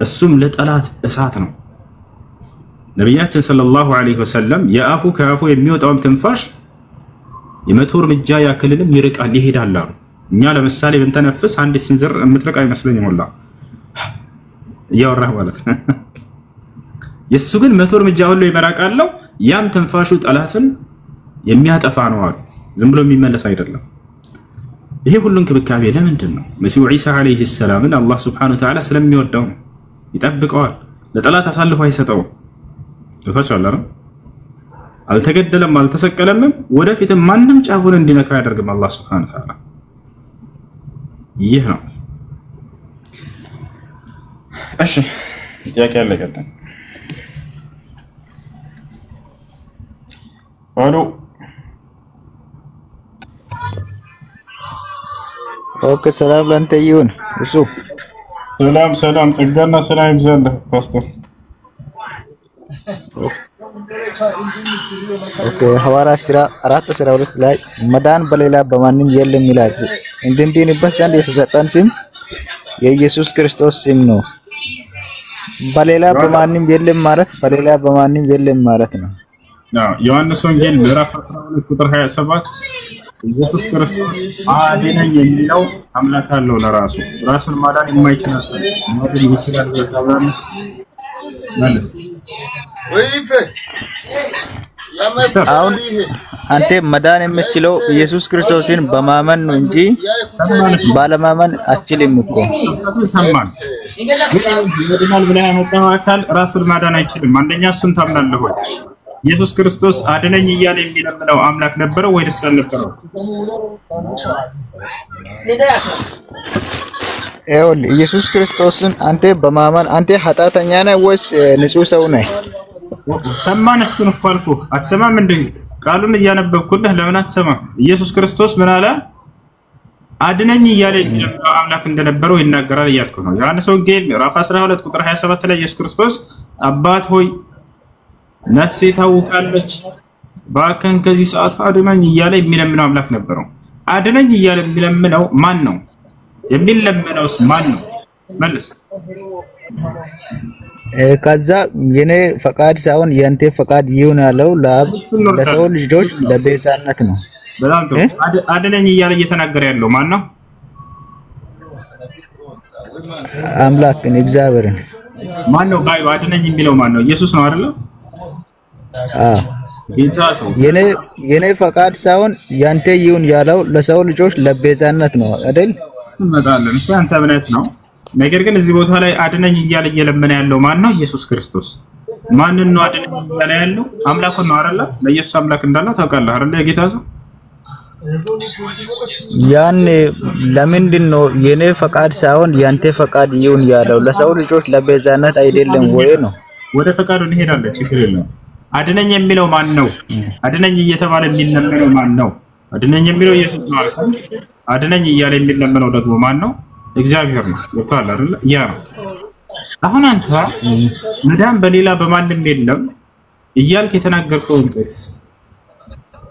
እሱም ለጠላት እሳት ነው ነብያችን ሰለላሁ ዐለይሂ ወሰለም የአፉ ከአፉ የሚወጣው ትንፋሽ የመቶ እርምጃ ያክልንም ይርቃል ይሄዳል አሉ እኛ ለምሳሌ ብንተነፍስ አንድ ስንዝር የምትርቅ አይመስለኝም ወላሂ ያወራህ ማለት ነው የሱ ግን መቶ እርምጃ ሁሉ ይመራቃለው ያም ተንፋሹ ጠላትን የሚያጠፋ ነው አሉ ዝም ብሎ የሚመለስ አይደለም ይሄ ሁሉ እንክብካቤ ለምንድን ነው መሲሁ ዒሳ አለይሂ ሰላምን አላህ Subhanahu Wa Ta'ala ስለሚወደው ይጠብቀዋል ለጠላት አሳልፎ አይሰጠው ተፈቻለ አይደል አልተገደለም አልተሰቀለም ወደፊት ማንንም ጫፉን እንዲነካ ያደርግም አላህ Subhanahu Wa Ta'ala ይህ ነው እሺ ጥያቄ አለ ቀጥታ አሎ
ኦኬ ሰላም ላንተ ይሁን እሱ
ሰላም ጸጋና ሰላም ይብዛልህ ፓስተር
ኦኬ ሐዋርያት ሥራ 4:12 ላይ መዳን በሌላ በማንም የለም ይላል እንድንድንበት ዘንድ የተሰጠን ስም የኢየሱስ ክርስቶስ ስም ነው በሌላ በማንም የለም ማለት በሌላ በማንም የለም ማለት ነው
ዮሐንስ ወንጌል ምዕራፍ 12 ቁጥር 27 ኢየሱስ ክርስቶስ አድነኝ የሚለው አምላክ አለው ለራሱ ራሱን ማዳን የማይችል ማዳን ይችላል ተባለ ማለት
ወይፈ አሁን አንተ መዳን የምትችለው ኢየሱስ ክርስቶስን በማመን ነው እንጂ ባለማመን አትችልም እኮ
ሰማን ይድናል ብለህ ያመጣው አካል ራሱን ማዳን አይችልም አንደኛ እሱን ታምናለህ ወይ ኢየሱስ ክርስቶስ አድነኝ እያለ የሚለምነው አምላክ ነበረ ወይስ አልነበረው
ኢየሱስ ክርስቶስን አንተ በማመን አንተ ኃጢአተኛ ነህ ወይስ ንጹህ ሰው ነህ
ሰማን እሱን እኮ አልኩህ አትሰማም እንዴ ቃሉን እያነበብኩልህ ለምን አትሰማም ኢየሱስ ክርስቶስ ምን አለ አድነኝ እያለ የሚለምነው አምላክ እንደነበረው ይናገራል እያልኩ ነው ዮሐንስ ወንጌል ምዕራፍ 12 ቁጥር 27 ላይ ኢየሱስ ክርስቶስ አባት ሆይ ነፍሴ ታውቃለች ባከን ከዚህ ሰዓት አድነኝ እያለ የሚለምነው አምላክ ነበረው አድነኝ እያለ የሚለምነው ማን ነው የሚለምነውስ ማን ነው መልስ
ከዛ የኔ ፈቃድ ሳይሆን ያንተ ፈቃድ ይሁን ያለው ለሰው ልጆች ለቤዛነት ነው
በጣም ጥሩ አድነኝ እያለ እየተናገረ ያለው ማን ነው
አምላክን እግዚአብሔርን
ማን ነው ባይ አድነኝ የሚለው ማን ነው ኢየሱስ ነው አይደል
የኔ ፈቃድ ሳይሆን ያንተ ይሁን ያለው ለሰው ልጆች ለቤዛነት ነው አይደል
እንመጣለን እሱ አንተ እምነት ነው ነገር ግን እዚህ ቦታ ላይ አድነኝ እያለ እየለመነ ያለው ማን ነው ኢየሱስ ክርስቶስ ማንን ነው አድነኝ እያለ ያለው አምላኩን ነው አይደል ለኢየሱስ አምላክ እንዳለ ታውቃለህ አይደል የጌታ ሰው
ያኔ ለምንድን ነው የኔ ፈቃድ ሳይሆን ያንተ ፈቃድ ይሁን ያለው? ለሰው ልጆች ለቤዛነት አይደለም ወይ ነው?
ወደ ፈቃዱ እንሄዳለን፣ ችግር የለም። አድነኝ የሚለው ማን ነው? አድነኝ እየተባለ የሚለመነው ማን ነው? አድነኝ የሚለው ኢየሱስ ነው አይደል? አድነኝ እያለ የሚለመነው ደግሞ ማን ነው? እግዚአብሔር ነው። ገብቶሃል አይደል? ያ ነው። አሁን አንተ መዳን በሌላ በማንም የለም እያልክ የተናገርከውን ጥቅስ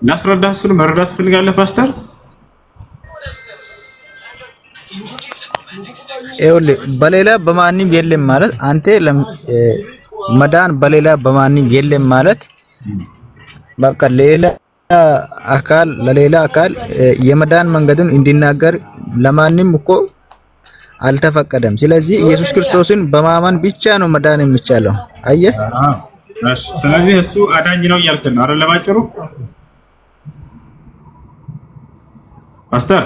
ላስረዳህ ስል መረዳት ትፈልጋለህ ፓስተር?
ይኸውልህ በሌላ በማንም የለም ማለት አንተ መዳን በሌላ በማንም የለም ማለት በቃ ሌላ አካል ለሌላ አካል የመዳን መንገዱን እንዲናገር ለማንም እኮ አልተፈቀደም። ስለዚህ ኢየሱስ ክርስቶስን በማመን ብቻ ነው መዳን የሚቻለው። አየህ?
እሺ፣ ስለዚህ እሱ አዳኝ ነው እያልክ ነው አይደል? ባጭሩ ፓስተር፣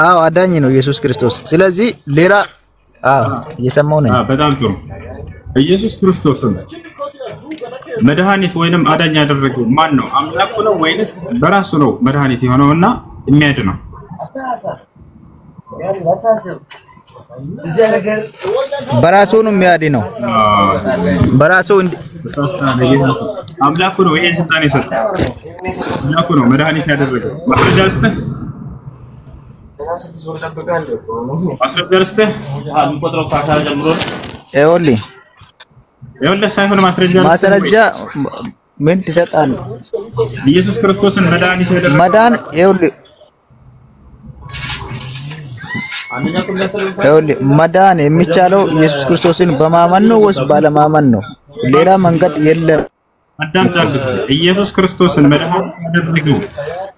አዎ አዳኝ ነው ኢየሱስ ክርስቶስ። ስለዚህ ሌላ እየሰማው ነኝ።
በጣም ጥሩ። ኢየሱስ ክርስቶስን መድኃኒት ወይንም አዳኝ ያደረገው ማን ነው? አምላኩ ነው ወይንስ በራሱ ነው መድኃኒት የሆነውና የሚያድነው? በራሱ ነው የሚያድነው። በራሱ አምላኩ ነው ይሄን ስልጣን የሰጠው። አምላኩ ነው መድኃኒት ያደረገው። ማስረጃ ልስጥህ? ይኸውልህ ሳይሆን ማስረጃ ምን ትሰጣለህ? ኢየሱስ ክርስቶስን መድኃኒት ያደረገው
መዳን ይኸውልህ መዳን የሚቻለው ኢየሱስ ክርስቶስን በማመን ነው ወይስ ባለማመን ነው? ሌላ መንገድ የለም።
አዳምጣለህ። ኢየሱስ ክርስቶስን መድኃኒት ያደረገው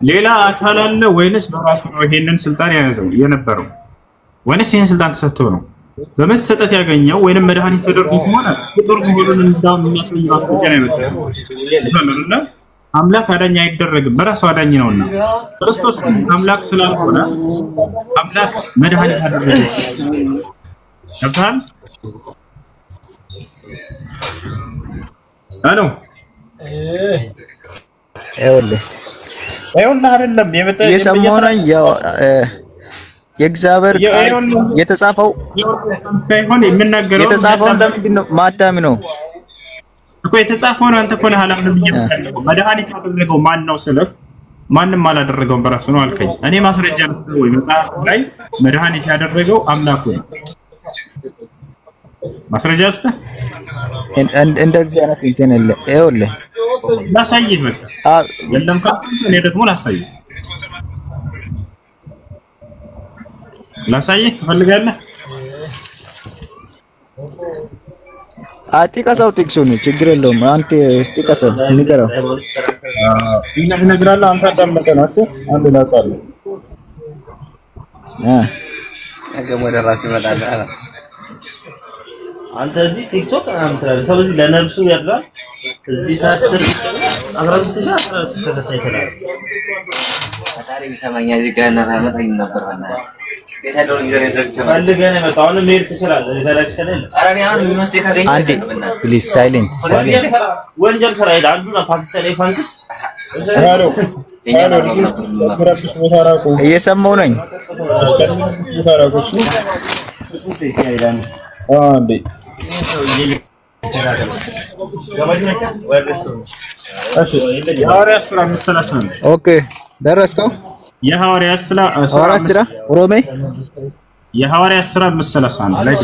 ሌላ አካል አለ ወይንስ በራሱ ነው ይሄንን ስልጣን የያዘው የነበረው? ወይንስ ይሄን ስልጣን ተሰጥቶ ነው በመሰጠት ያገኘው? ወይንም መድኃኒት ተደርጎ ሆነ ፍጡር መሆኑን እንሳው የሚያስለይ ማስረጃ ነው የመጣው። አምላክ አዳኝ አይደረግም፣ በራሱ አዳኝ ነውና። ክርስቶስ አምላክ ስላልሆነ አምላክ መድኃኒት አደረገ። ገብቶሃል? አሎ
ይኸውልህ
አይደለም
የሰሞኑን የእግዚአብሔር ቃል የተጻፈው
ሳይሆን የምናገረው
የተጻፈው ለምንድን ነው ማዳምነው
እኮ የተጻፈው ነው። አንተ እኮ ነህ አላምንም ብዬ መድኃኒት ያደረገው ማን ነው ስልህ ማንም አላደረገውም በራሱ ነው አልከኝ። እኔ ማስረጃ ልስጥህ ወይ? መጽሐፍ ላይ መድኃኒት ያደረገው አምላኩ ነው። ማስረጃ ልስጥህ?
እንደዚህ አይነት እንትን የለ። ይኸውልህ
ላሳይህ በቃ የለም ካልኩ እኔ ደግሞ ላሳይህ ትፈልጋለህ?
ጥቀሰው ጥቅሱን ችግር የለውም። አንተ ጥቀሰው ንገረው።
እነግርሃለሁ አንተ አዳምጠህ ነው። እሺ አንድ ላውጣለሁ
ነገም ወደ ራስ ይመጣል አለ። አንተ እዚህ ቲክቶክ አምጥተህ ሰው እዚህ ለነብሱ ያድራል። እዚህ ታስር 13000 ተከታይተናል። ፈጣሪ ቢሰማኝ እዚህ ጋር እናመጣኝ ነበር ማለት ቤታለው እንጀራ ይዘርቻለሁ። ፈልገህ ነው መጣው ነው ሜር ትችላለህ። የተረከለል አራኔ አሁን የሚወስድ ካገኘ
አንዴ ፕሊዝ ሳይለንት
ወንጀል ስራ ይላል። አንዱና ፓኪስታን ላይ ፋንክ
እየሰማሁ ነኝ። ኦኬ ደረስከው?
የሐዋርያት ሥራ
ሮሜ
የሐዋርያት ሥራ 5:31 ላይ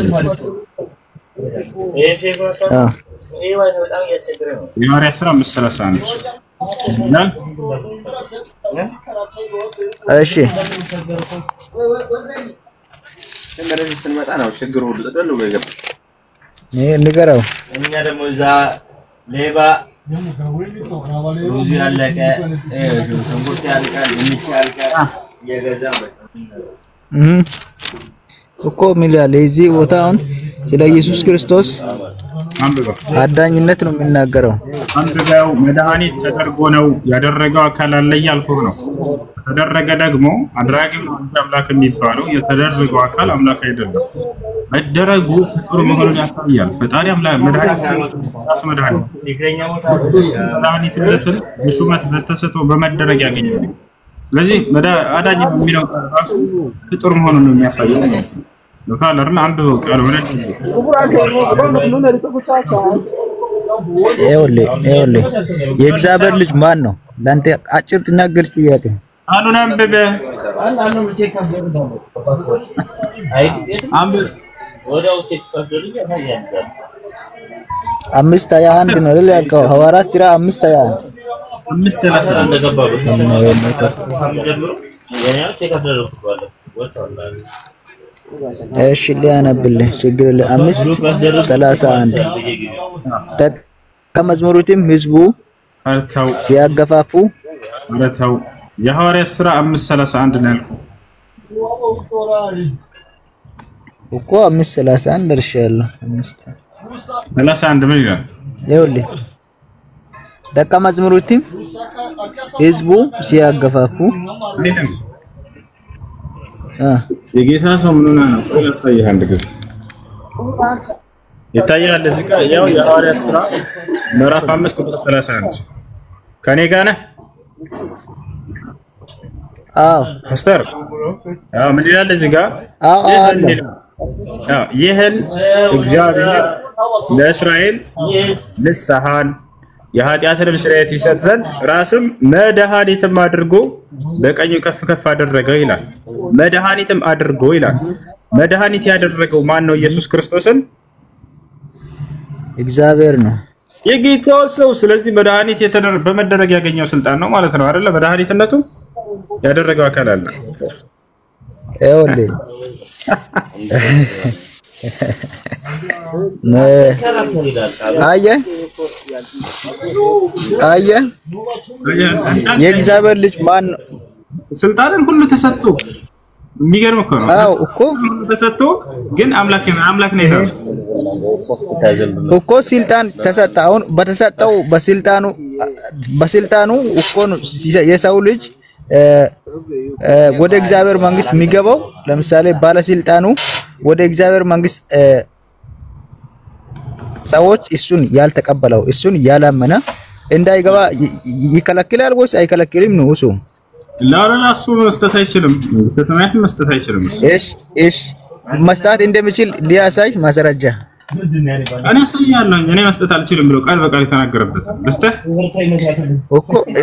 የሐዋርያት ሥራ 5:31
እሺ
እንደዚህ ስንመጣ ነው ችግር ሁሉ ተደልሎ ይገባ።
ንገረው።
እኛ ደግሞ እዛ ሌባ ሩዚ አለቀ ሽንኩርት ያልቃል የሚቻልቃል የገዛበት
እኮ ሚላል እዚህ ቦታውን ስለ ኢየሱስ ክርስቶስ አዳኝነት ነው የሚናገረው።
አንደኛው መድኃኒት ተደርጎ ነው ያደረገው አካል አለ እያልኩህ ነው። ተደረገ ደግሞ አድራጊው አምላክ የሚባለው የተደረገው አካል አምላክ አይደለም። መደረጉ ፍጡር መሆኑን ያሳያል። ፈጣሪ አምላክ መድኃኒት ራሱ መድኃኒትነትን በሹመት በተሰጠው በመደረግ ያገኛል። ስለዚህ አዳኝ የሚለው ራሱ ፍጡር መሆኑን ነው የሚያሳየው። ለካለርና አንድ ቃል ወደ
ይኸውልህ የእግዚአብሔር ልጅ ማን ነው? ለአንተ አጭርና ግልጽ ጥያቄ።
አሉን አንብበ
አምስት 21 ነው አይደል ያልከው? ሐዋርያት ሥራ 5:21
5:30
እንደገባሉ
እሺ ሊያነብልህ ችግር የለም። 5:31 ደቀ መዛሙርቱም ሕዝቡ ሲያገፋፉ
አረታው የሐዋርያት ሥራ 5:31 ነው ያልከው
እኮ 5:31 ደርሻለሁ።
5:31 ምን ይላል?
ይኸውልህ ደቀ መዛሙርቱም ሕዝቡ ሲያገፋፉ
የጌታ ሰው ምን ሆነ ነው? ያሳየህ አንድ ጊዜ ይታያል። እዚህ ጋር ያው የሐዋርያት ሥራ ምዕራፍ 5 ቁጥር 31 ከኔ ጋር ነህ?
አዎ
ፓስተር ምን ይላል እዚህ ጋር? ይህን እግዚአብሔር ለእስራኤል ንስሐን የኃጢአትን ስርየት ይሰጥ ዘንድ ራስም መድኃኒትም አድርጎ በቀኙ ከፍ ከፍ አደረገው ይላል። መድኃኒትም አድርጎ ይላል። መድኃኒት ያደረገው ማን ነው? ኢየሱስ ክርስቶስን
እግዚአብሔር ነው
የጌታው ሰው። ስለዚህ መድኃኒት በመደረግ ያገኘው ስልጣን ነው ማለት ነው አይደለ? መድኃኒትነቱ ያደረገው አካል አለ።
ይኸውልህ አየህ የእግዚአብሔር ልጅ ማን ነው?
ስልጣንን ሁሉ ተሰጥቶ የሚገርም እኮ ነው።
አዎ እኮ
ተሰጥቶ ግን አምላክ ነው ይላል
እኮ ስልጣን ተሰጠ። አሁን በተሰጠው በስልጣኑ እኮ የሰው ልጅ ወደ እግዚአብሔር መንግስት የሚገባው። ለምሳሌ ባለስልጣኑ ወደ እግዚአብሔር መንግስት ሰዎች እሱን ያልተቀበለው እሱን ያላመነ እንዳይገባ ይከለክላል ወይስ አይከለክልም ነው? እሱ
እሱ መስጠት አይችልም። ሰማያትን መስጠት አይችልም።
እሺ መስጠት እንደሚችል ሊያሳይ ማስረጃ
እኔ ሳይያለኝ እኔ መስጠት አልችልም ብሎ ቃል በቃል የተናገረበት ልስጥህ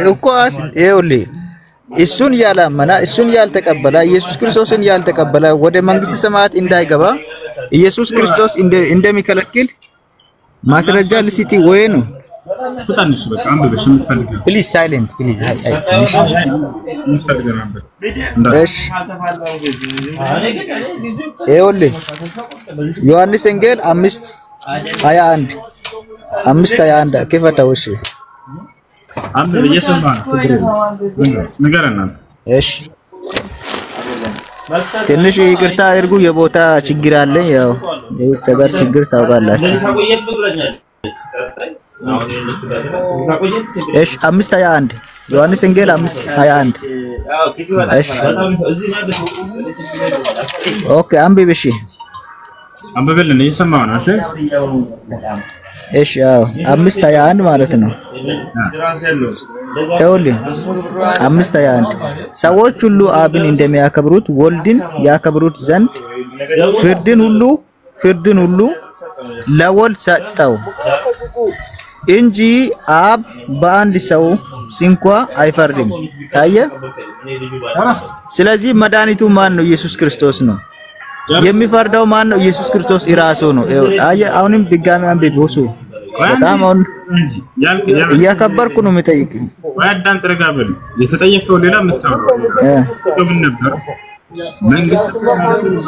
እኮ ይኸውልህ እሱን ያላመነ እሱን ያልተቀበለ ኢየሱስ ክርስቶስን ያልተቀበለ ወደ መንግስተ ሰማያት እንዳይገባ ኢየሱስ ክርስቶስ እንደሚከለክል ማስረጃ ልስቲ ወይ ነው?
ትንሽ በቃ አንብበሽ የምትፈልገው
ፕሊዝ ሳይለንት ፕሊዝ እሺ ይኸውልህ ዮሐንስ ወንጌል 5:21 ክፈተው። እሺ
አንተ እየሰማህ ንገረና እሺ
ትንሽ ይቅርታ አድርጉ። የቦታ ችግር አለ። ያው የሀገር ችግር ታውቃላችሁ። እሺ 5:21 ዮሐንስ ወንጌል 5:21 እሺ ኦኬ አንብብ። እሺ
አንብብልን እየሰማህ ነው አይደል?
እሺ አዎ 5:21 ማለት ነው። ይኸውልህ 5:21 ሰዎች ሁሉ አብን እንደሚያከብሩት ወልድን ያከብሩት ዘንድ ፍርድን ሁሉ ለወልድ ሰጠው እንጂ አብ በአንድ ሰው እንኳ አይፈርድም። አየህ። ስለዚህ መድኃኒቱ ማን ነው? ኢየሱስ ክርስቶስ ነው። የሚፈርደው ማን ነው? ኢየሱስ ክርስቶስ ራሱ ነው። አየህ። አሁንም ድጋሚ አንብብ። እሱ በጣም አሁን እያከበርኩ ነው የምጠይቅህ።
ወዳን ተረጋበል። የተጠየቀው ሌላ የምታወራው ምን ነበር? መንግስት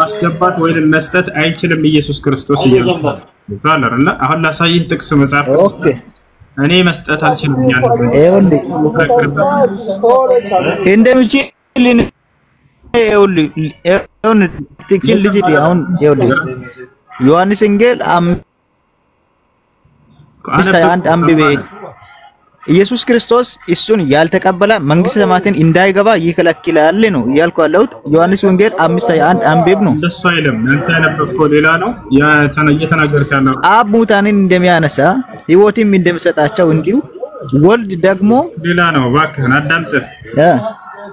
ማስገባት ወይንም መስጠት አይችልም ኢየሱስ ክርስቶስ ይላል አይደል? አሁን ላሳይህ ጥቅስ መጽሐፍ
ኦኬ
እኔ መስጠት አልችልም ያለው
ይኸውልህ እንደምችል ይኸውልህ ጥቅስ ልጅ አሁን ይኸውልህ ዮሐንስ ወንጌል 5:21 አንብቤ ኢየሱስ ክርስቶስ እሱን ያልተቀበለ መንግስተ ሰማያትን እንዳይገባ ይከለክላል ነው እያልኩ ያለሁት። ዮሐንስ ወንጌል 5:21 አንብብ ነው።
እንደሱ አይደለም። አንተ ያነበብከው ሌላ ነው። እየተናገርክ ያለው
አብ ሙታንን እንደሚያነሳ ሕይወትም እንደሚሰጣቸው እንዲሁ ወልድ ደግሞ
ሌላ ነው። እባክህን አዳምጥ።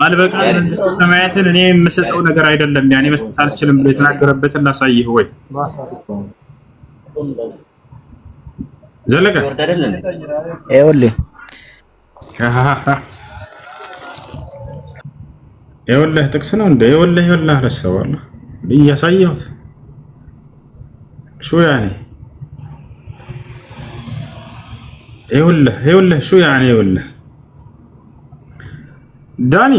አልበቃል ሰማያትን እኔ የምሰጠው ነገር አይደለም ያኔ መስጠት አልችልም ብሎ የተናገረበትን ላሳይህ ወይ ዘለቀ
ይኸውልህ
ይኸውልህ ጥቅስ ነው እንደ ይኸውልህ አለሰዋለሁ እያሳየሁት شو يعني ይኸውልህ شو يعني ይኸውልህ ዳኒ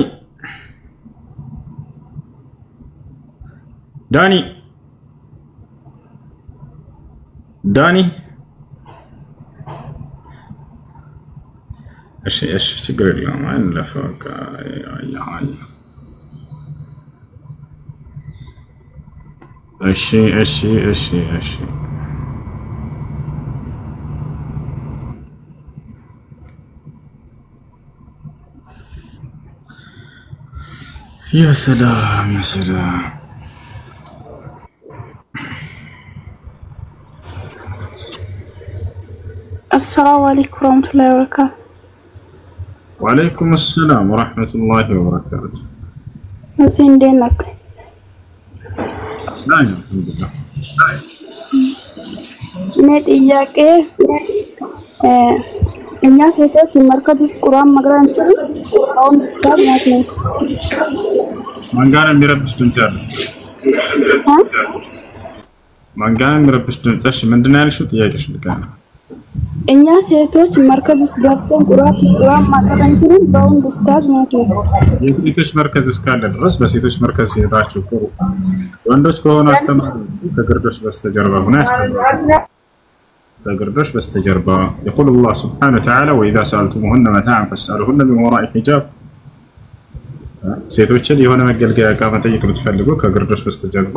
ايش ችግር የለውም አንለፈው እሺ يا سلام
السلام عليكم ورحمة الله وبركاته.
وعليكم السلام ورحمة الله وبركاته.
نسين دينك.
نعم الحمد لله.
نت إياك إنها سيتوك المركز القرآن مقرأ نشأ أو نفتح ناتنا.
من كان يربش تنسى. من كان يربش تنسى من دنيا شو تيجي شو كان.
إنها سيتوك المركز القرآن مقرأ نشأ أو نفتح ناتنا.
የሴቶች መርከዝ እስካለ ድረስ በሴቶች መርከዝ ሄዳችሁ ጥሩ ወንዶች ከሆነ አስተማሩ ከግርዶሽ በስተጀርባ ሆነ ያስተምራሉ ከግርዶሽ በስተጀርባ يقول الله سبحانه وتعالى واذا سالتموهن متاعا فاسالوهن من وراء حجاب ሴቶችን የሆነ መገልገያ ዕቃ መጠየቅ ብትፈልጉ ከግርዶሽ በስተጀርባ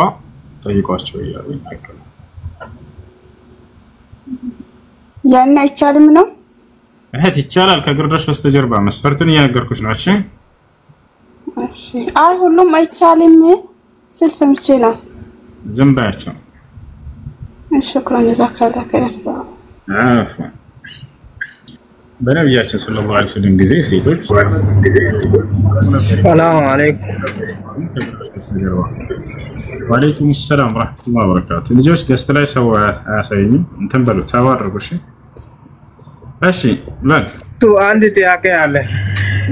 ጠይቋቸው ይላል ይናገራል
ያን አይቻልም ነው
እህት ይቻላል ከግርዶሽ በስተጀርባ መስፈርቱን እያነገርኩሽ ነው እሺ
አይ ሁሉም አይቻልም ስል ሰምቼ ነው
ዝም ባያቸው
شكرا جزاك الله خير
عفوا በነብያችን ሰለላሁ ዐለይሂ ወሰለም ጊዜ ሴቶች
ሰላም አለይኩም
ወአለይኩም ሰላም ወራህመቱላሂ ወበረካቱ ልጆች ገስት ላይ ሰው አያሳየኝም እንትን በሉ ተባረሩ እሺ ምን
አንድ ጥያቄ አለ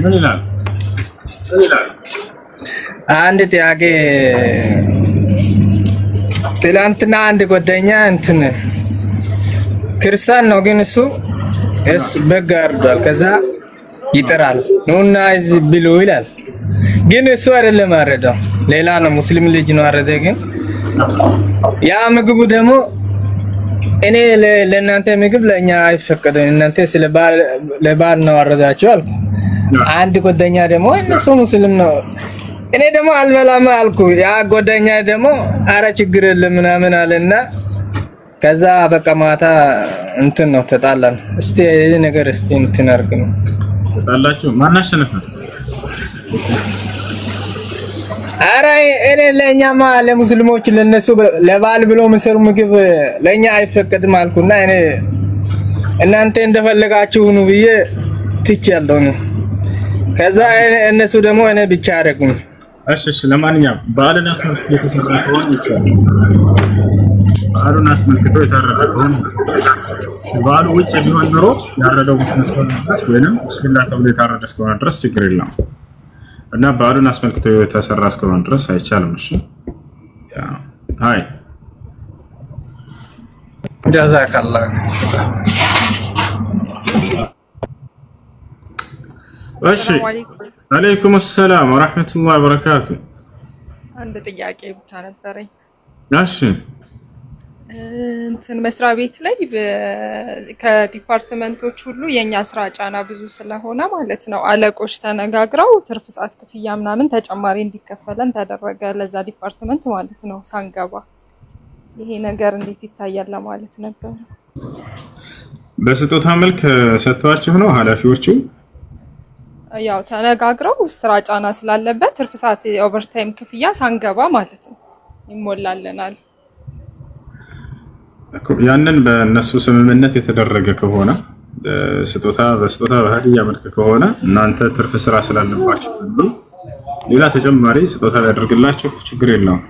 ምን ይላል
አንድ ጥያቄ ትላንትና አንድ ጓደኛ እንትን ክርስቲያን ነው ግን እሱ በግ አርዷል ከዛ ይጥራል ነውና እዚህ ብሉ ይላል ግን እሱ አይደለም አረዳው ሌላ ነው ሙስሊም ልጅ ነው አረደ ግን ያ ምግቡ ደግሞ እኔ ለእናንተ ምግብ ለኛ አይፈቀድም እናንተ ስለ ለባል ነው አረዳችሁ አልኩ አንድ ጓደኛ ደግሞ እሱ ሙስሊም ነው እኔ ደግሞ አልበላም አልኩ ያ ጓደኛ ደግሞ አረ ችግር የለም ምናምን አለና ከዛ በቃ ማታ እንትን ነው ተጣላን እስቲ ይሄ ነገር እስቲ እንትን አርግ ነው
ተጣላችሁ ማን አሸነፈ
አረ እኔ ለኛማ ለሙስሊሞች ለነሱ ለባል ብሎ መስሩ ምግብ ለኛ አይፈቀድም አልኩና እኔ እናንተ እንደፈለጋችሁ ነው ብዬ ትቻለሁ ነው ከዛ እነሱ ደግሞ እኔ ብቻ አረጉኝ
እሺ ለማንኛውም ባልና አስመልክቶ የተሰራ ከሆነ ይቻላል ባሉን አስመልክቶ የታረደ ከሆነ ባሉ ውጭ ቢሆን ኖሮ ያረደው መስመር ወይንም ቢስሚላህ ተብሎ የታረደ እስከሆነ ድረስ ችግር የለም እና ባሉን አስመልክቶ የተሰራ እስከሆነ ድረስ አይቻልም እሺ ያ ሃይ
ጀዛከላህ
እሺ አለይኩም ሰላም ወራህመቱላሂ ወበረካቱ
አንድ ጥያቄ ብቻ ነበረኝ
እሺ
እንትን መስሪያ ቤት ላይ ከዲፓርትመንቶች ሁሉ የኛ ስራ ጫና ብዙ ስለሆነ ማለት ነው አለቆች ተነጋግረው ትርፍ ሰዓት ክፍያ ምናምን ተጨማሪ እንዲከፈለን ተደረገ ለዛ ዲፓርትመንት ማለት ነው ሳንገባ ይሄ ነገር እንዴት ይታያል ለማለት ነበር።
በስጦታ መልክ ሰጥቷችሁ ነው ኃላፊዎቹ?
ያው ተነጋግረው ስራ ጫና ስላለበት ትርፍ ሰዓት ኦቨርታይም ክፍያ ሳንገባ ማለት ነው ይሞላልናል።
ያንን በእነሱ ስምምነት የተደረገ ከሆነ በስጦታ በሀዲያ መልክ ከሆነ እናንተ ትርፍ ስራ ስላለባችሁ ሌላ ተጨማሪ ስጦታ ሊያደርግላችሁ ችግር የለውም።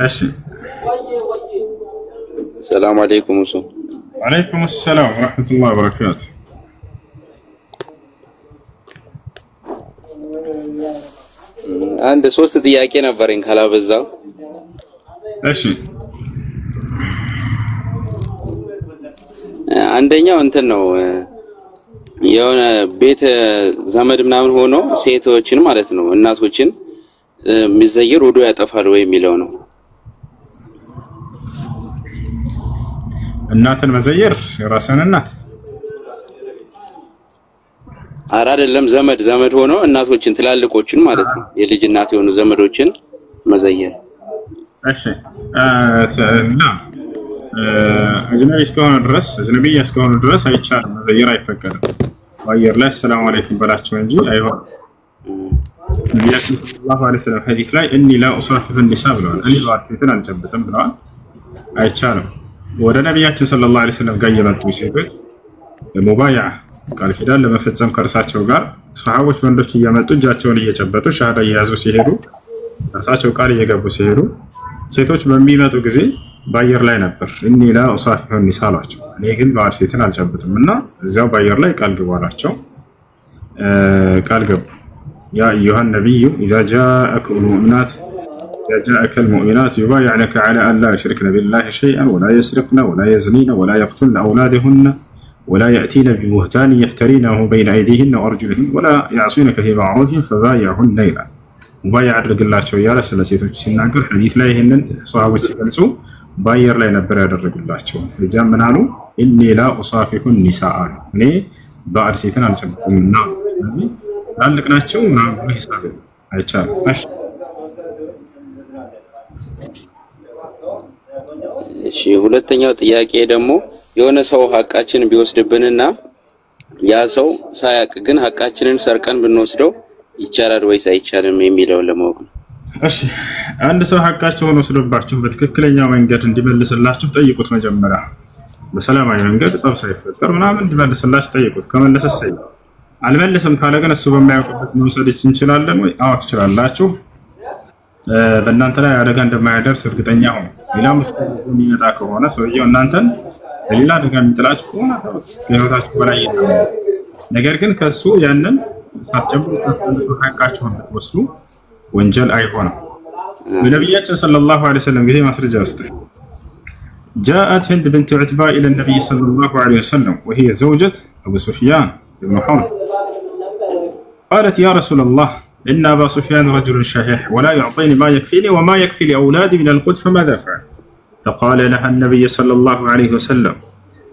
እሺ
ሰላም አለይኩም ኡሱ
ወአለይኩም ሰላም ወራህመቱላሂ ወበረካቱ።
አንድ 3 ጥያቄ ነበረኝ ካላበዛው።
እሺ
አንደኛው እንትን ነው የሆነ ቤት ዘመድ ምናምን ሆኖ ሴቶችን ማለት ነው እናቶችን የሚዘየር ወዶ ያጠፋል ወይ የሚለው ነው።
እናትን መዘየር የራስን እናት
አይደለም ዘመድ ሆኖ እናቶችን ትላልቆችን ማለት ነው የልጅ እናት የሆኑ ዘመዶችን መዘየር።
እሺ አጅነቢ እስከሆነ ድረስ አይቻልም፣ መዘየር አይፈቀድም። አየር ላይ ሰላም አለይኩም በላቸው እንጂ አይሆንም። ነብያችን ሰለላሁ ዐለይሂ ወሰለም ሐዲስ ላይ እኒ ላ ኡሳፊሁ النساء ብለዋል። እኔ ባልቴትን አልጨብጥም ብለዋል። አይቻልም። ወደ ነብያችን ሰለላሁ ዐለይሂ ወሰለም ጋር የመጡ ሴቶች ለሙባይዓ ቃል ኪዳን ለመፈጸም ከእርሳቸው ጋር ሰሃቦች ወንዶች እያመጡ እጃቸውን እየጨበጡ ሻሃዳ እየያዙ ሲሄዱ እርሳቸው ቃል እየገቡ ሲሄዱ ሴቶች በሚመጡ ጊዜ ባየር ላይ ነበር እኒ ላ ኡሳፊሁ النساء አሏቸው። እኔ ግን ባልቴትን አልጨብጥም እና እዚያው ባየር ላይ ቃል ግቡ አላቸው። ቃል ገቡ። يا أيها النبي إذا جاءك المؤمنات يبايعنك على أن لا يشركن بالله شيئا ولا يسرقن ولا يزنين ولا يقتلن أولادهن ولا يأتين ببهتان يفترينه بين أيديهن وأرجلهن ولا يعصينك في معروف فبايعهن ليلا. مبايع الرجل الله شوية على سلسلة سناقر حديث لا يهن صحابة سيكلسو باير لا ينبر الرجل الله شوية رجال منالو إني لا أصافح النساء إني بعد سيتنا لسبكم النار ذلك ناتشو نعم حساب አይቻል እሺ
እሺ ሁለተኛው ጥያቄ ደግሞ የሆነ ሰው ሐቃችን ቢወስድብንና ያ ሰው ሳያቅ ግን ሐቃችንን ሰርቀን ብንወስደው ይቻላል ወይስ አይቻልም የሚለው ለማወቅ ነው።
እሺ አንድ ሰው ሐቃቸውን ወስዶባችሁ በትክክለኛው መንገድ እንዲመልስላችሁ ጠይቁት። መጀመሪያ በሰላማዊ መንገድ ጠብ ሳይፈጠር ምናምን እንዲመልስላችሁ ጠይቁት። ከመለሰስ አልመለሰም ካለ ግን እሱ በማያውቅበት መውሰድ እንችላለን ወይ? አዎ ትችላላችሁ። በእናንተ ላይ አደጋ እንደማያደርስ እርግጠኛ ሆኑ። ሌላም የሚመጣ ከሆነ ሰውየው እናንተን ሌላ አደጋ የሚጥላችሁ ከሆነ ከህይወታችሁ በላይ ይሆናል። ነገር ግን ከሱ ያንን ሳትጨምሩ ሐቃችሁን ብትወስዱ ወንጀል አይሆንም። በነብያችን ሰለላሁ ዐለይሂ ወሰለም ጊዜ ማስረጃ አስተ جاءت هند بنت عتبة إلى النبي صلى الله عليه وسلم وهي زوجة أبو سفيان بن حرب قالت يا رسول الله إن أبا سفيان رجل شحيح ولا يعطيني ما يكفيني وما يكفي لأولادي من القوت فماذا أفعل؟ فقال لها النبي صلى الله عليه وسلم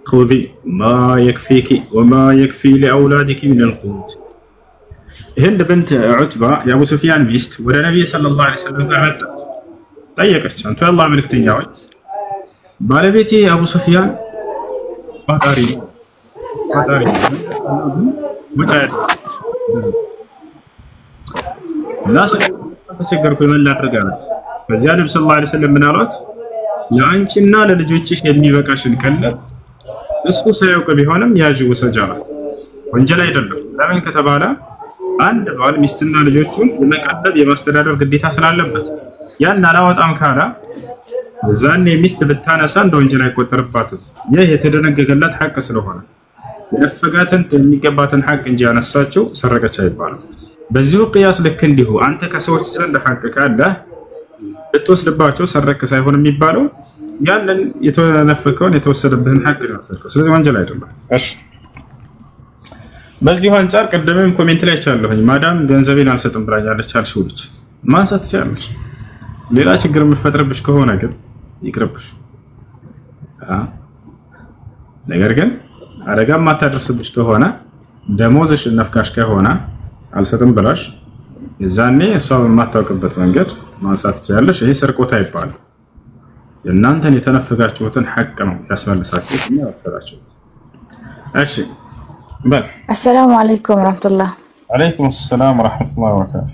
خذي ما يكفيك وما يكفي لأولادك من القوت. هند بنت عتبة يا أبو سفيان ميست ولا النبي صلى الله عليه وسلم قالت طيقش أنت الله ملك تنجاوي ባለቤቴ አቡ ሱፊያን ቋጣሪ ወጣት ላስ ተቸገርኩ ምን ላድርጋለሁ። በዚያ ነብዩ ሰለላሁ ዐለይሂ ወሰለም ምን አሏት? ለአንቺና ለልጆችሽ የሚበቃሽን ቀለብ እሱ ሳያውቅ ቢሆንም ያዥ ወሰጃላ ወንጀል አይደለም። ለምን ከተባለ አንድ ባል ሚስትና ልጆቹን የመቀለብ የማስተዳደር ግዴታ ስላለበት ያን አላወጣም ካላ ዛኔ ሚስት ብታነሳ እንደ ወንጀል አይቆጠርባትም። ይህ የተደነገገላት ሐቅ ስለሆነ የነፈጋትን የሚገባትን ሐቅ እንጂ ያነሳቸው ሰረቀች አይባልም። በዚሁ ቅያስ ልክ እንዲሁ አንተ ከሰዎች ዘንድ ሐቅ ካለ ብትወስድባቸው ሰረቀ ሳይሆን የሚባለው ያንን የተነፈከውን የተወሰደብህን ሐቅ ነው። ስለዚህ ወንጀል አይደለም። እሺ በዚህ አንፃር ቀደምም ኮሜንት ላይ ቻለሁኝ ማዳም ገንዘቤን አልሰጥም ብላኛለች አልሽው ልጅ ማንሳት ትችላለሽ። ሌላ ችግር የምትፈጥርብሽ ከሆነ ግን ይቅርብሽ። ነገር ግን አደጋ ማታደርስብሽ ከሆነ ደሞዝሽ ነፍካሽ ከሆነ አልሰጥም ብላሽ የዛኔ እሷ በማታውቅበት መንገድ ማንሳት ትችላለሽ። ይሄ ስርቆታ ይባላል። የእናንተን የተነፈጋችሁትን ሐቅ ነው ያስመልሳችሁት እና ያፈራችሁት። እሺ በል
አሰላሙ አለይኩም ወራህመቱላህ።
አለይኩም ሰላም ወራህመቱላሂ ወበረካቱ።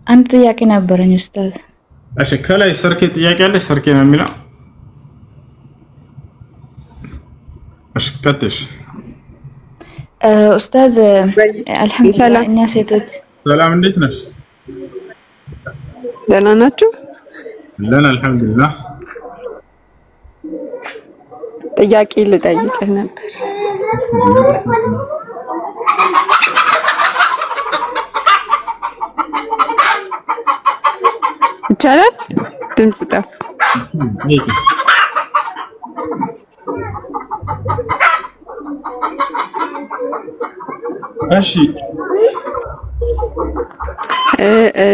አንድ ጥያቄ ነበረኝ ኡስታዝ።
እሺ ከላይ ሰርኬ ጥያቄ አለሽ? ሰርኬ ነው የሚለው። እሺ ቀጥሽ
ኡስታዝ። አልሐምዱሊላህ እኛ ሴቶች
ሰላም፣ እንዴት ነሽ?
ደህና ናችሁ?
ለና አልሐምዱሊላህ።
ጥያቄ ልጠይቅህ ነበር። ይቻላል? ድምጽ ጠፋ።
እሺ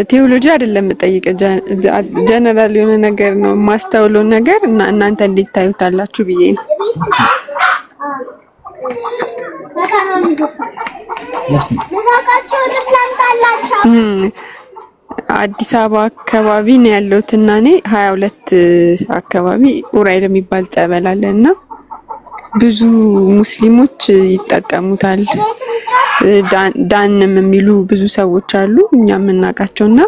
ቴዎሎጂ አይደለም የምጠይቅ፣ ጀነራል የሆነ ነገር ነው ማስተውለው ነገር እና እናንተ እንዴት ታዩታላችሁ ብዬ ነው። አዲስ አበባ አካባቢ ነው ያለሁት እና እኔ 22 አካባቢ ኡራኤል የሚባል ጸበል አለና ብዙ ሙስሊሞች ይጠቀሙታል። ዳንም የሚሉ ብዙ ሰዎች አሉ እኛ የምናውቃቸውና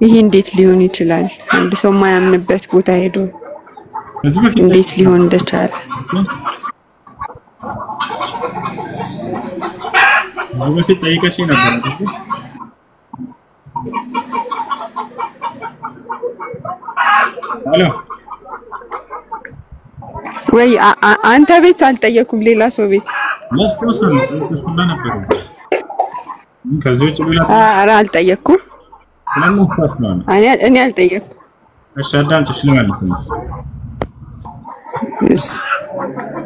ይሄ እንዴት ሊሆን ይችላል? አንድ ሰው ማያምንበት ቦታ ሄዶ እንዴት ሊሆን እንደቻለ
በፊት ጠይቀሽ ነበር አሎ
ወይ አንተ ቤት አልጠየኩም፣ ሌላ ሰው ቤት
ለስተውሰን ጠይቀሽ ነበር። ከዚህ ውጭ ሌላ
ኧረ አልጠየኩም።
ስለምን ፈስማን
እኔ አልጠየኩም።
እሺ አዳምጪሽ ልመልስ ነው።
እሺ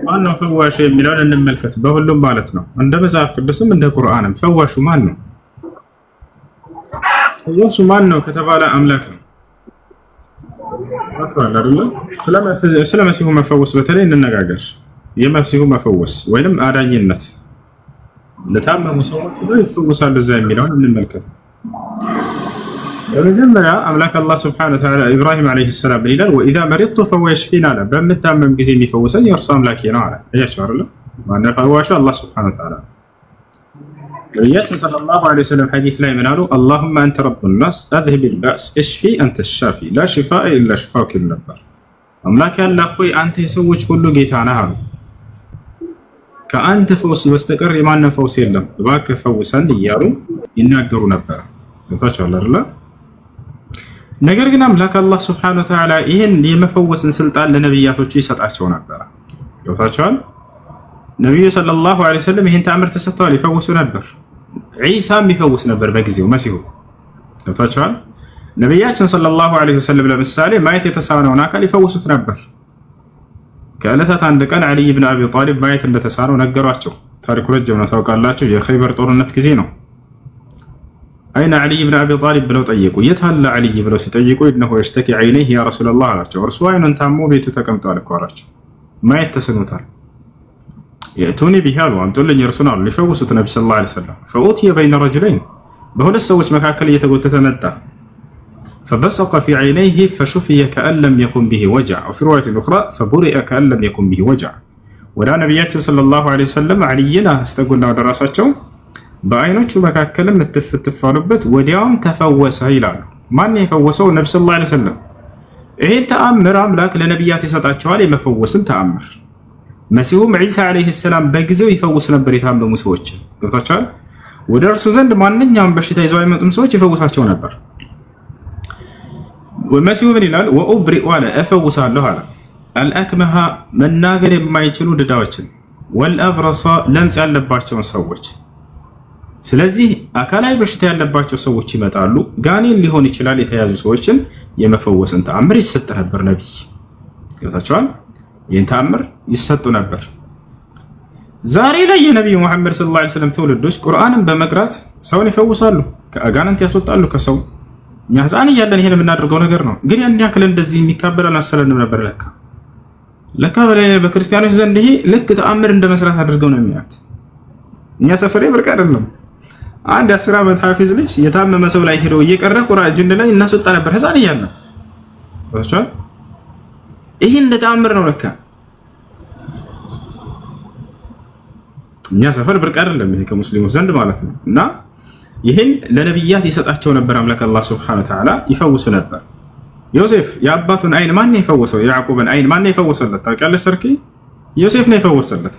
ማነው ፈዋሽ የሚለውን እንመልከት። በሁሉም ማለት ነው እንደ መጽሐፍ ቅዱስም እንደ ቁርአንም ፈዋሹ ማን ነው? ፈዋሹ ማን ነው ከተባለ አምላክ ነው። አጥቷል አይደል? ስለ መሲሁ መፈወስ በተለይ እንነጋገር። የመሲሁ መፈወስ ወይንም አዳኝነት ለታመሙ ሰዎች ሁሉ ይፈወሳሉ እዛ የሚለውን እንመልከት። በመጀመሪያ አምላክ አላህ Subhanahu Wa Ta'ala ኢብራሂም አለይሂ ሰላም ይላል ወኢዛ መሪጡ ፈወ ይሽፊና አለ። በምታመም ጊዜ የሚፈወሰኝ የእርሱ አምላክ ነው አለ። እያቸው አይደል? ማነው ፈዋሹ? አላህ Subhanahu Wa Ta'ala። ነብያችን ሰለላሁ ዐለይሂ ወሰለም ሐዲስ ላይ ምን አሉ? اللهم انت رب الناس اذهب الباس اشفي انت الشافي لا شفاء الا شفاك ነበር። አምላክ ያላህ ሆይ አንተ የሰዎች ሁሉ ጌታ ነህ አሉ። ከአንተ ፈውስ በስተቀር የማንም ፈውስ የለም፣ እባክህ ፈውሰን እያሉ ይናገሩ ነበር። ገብታችኋል አይደል? ነገር ግን አምላክ አላህ Subhanahu Wa Ta'ala ይሄን የመፈወስን ስልጣን ለነብያቶቹ ይሰጣቸው ነበር። ገብታችኋል? ነብዩ ሰለላሁ ዐለይሂ ወሰለም ይሄን ተአምር ተሰጥተዋል፣ ይፈውሱ ነበር። ዒሳም ይፈውስ ነበር በጊዜው መሲሁ። ገብታችኋል? ነብያችን ሰለላሁ ዐለይሂ ወሰለም ለምሳሌ ማየት የተሳነውን አካል ይፈውሱት ነበር። ከዕለታት አንድ ቀን አሊ ኢብኑ አቢ ጣሊብ ማየት እንደተሳነው ነገሯቸው። ታሪኩ ረጅም ነው ታውቃላችሁ። የኸይበር ጦርነት ጊዜ ነው። አይነ አሊ ኢብኑ አቢ ጣሊብ ብለው ጠየቁ። የት አለ አሊ ብለው ሲጠይቁ ኢነሁ የሽተኪ ዐይነይሂ ያ ረሱላህ አላቸው። እርሱ አይኑን ታሞ ቤቱ ተቀምጧል እኮ አላቸው። ማየት ተስኖታል። የእቱኒ ቢሂ አሉ፣ አምጡልኝ እርሱን አሉ። ሊፈውሱት ነቢ ሰለላሁ ዐለይሂ ወሰለም ፈኡትየ በይነ ረጁለይን፣ በሁለት ሰዎች መካከል እየተጎተተ መጣ። فبصق في عينيه فشفي كأن لم يكن به وجع وفي رواية أخرى فبرئ كأن لم يكن به وجع ولا نبياتنا صلى الله عليه وسلم علينا استقلنا ودراساتهم بعينوቹ መካከልም ተፈተፋሉበት ወዲያውም ተፈወሰ ይላሉ። ማን የፈወሰው? ነብዩ ሰለላሁ ዐለይሂ ወሰለም። ይሄ ተአምር አምላክ ለነብያት ይሰጣቸዋል፣ የመፈወስን ተአምር። መሲሁም ዒሳ ዐለይሂ ሰላም በጊዜው ይፈውስ ነበር የታመሙ ሰዎች። ገብታችኋል? ወደ እርሱ ዘንድ ማንኛውም በሽታ ይዘው አይመጡም ሰዎች ይፈውሳቸው ነበር። ወመሲሁ ምን ይላል? ወኡብሪኡ አለ እፈውሳለሁ አለ አልአክመሃ መናገር የማይችሉ ድዳዎችን፣ ወልአብረሳ ለምጽ ያለባቸውን ሰዎች። ስለዚህ አካላዊ በሽታ ያለባቸው ሰዎች ይመጣሉ። ጋኔን ሊሆን ይችላል የተያዙ ሰዎችን የመፈወስን ተአምር ይሰጥ ነበር ነብይ። ገብታችኋል? ይህን ተአምር ይሰጡ ነበር። ዛሬ ላይ የነብዩ መሐመድ ሰለላሁ ዐለይሂ ወሰለም ትውልዶች ቁርአንን በመቅራት ሰውን ይፈውሳሉ፣ ከአጋንንት ያስወጣሉ ከሰው። እኛ ህፃን እያለን ይሄን የምናደርገው ነገር ነው። ግን ያን ያክል እንደዚህ የሚካበል አልመሰለንም ነበር። ለካ በክርስቲያኖች ዘንድ ይሄ ልክ ተአምር እንደመስራት አድርገው ነው የሚያዩት። እኛ ሰፈሬ ብርቅ አይደለም። አንድ 10 ዓመት ሐፊዝ ልጅ የታመመ ሰው ላይ ሄዶ እየቀረ ቁርአን ጅን ላይ እናስወጣ ነበር ህፃን እያለ ወጣ። ይሄ እንደ ተአምር ነው ለካ። እኛ ሰፈር ብርቅ አይደለም ይሄ ከሙስሊሞች ዘንድ ማለት ነው። እና ይሄን ለነብያት ይሰጣቸው ነበር አምላክ አላህ Subhanahu Wa Ta'ala ይፈውሱ ነበር። ዮሴፍ የአባቱን አይን ማን የፈወሰው? ያዕቆብን አይን ማን የፈወሰለት? ታውቂያለሽ ሰርኪ? ዮሴፍ ነው የፈወሰለት።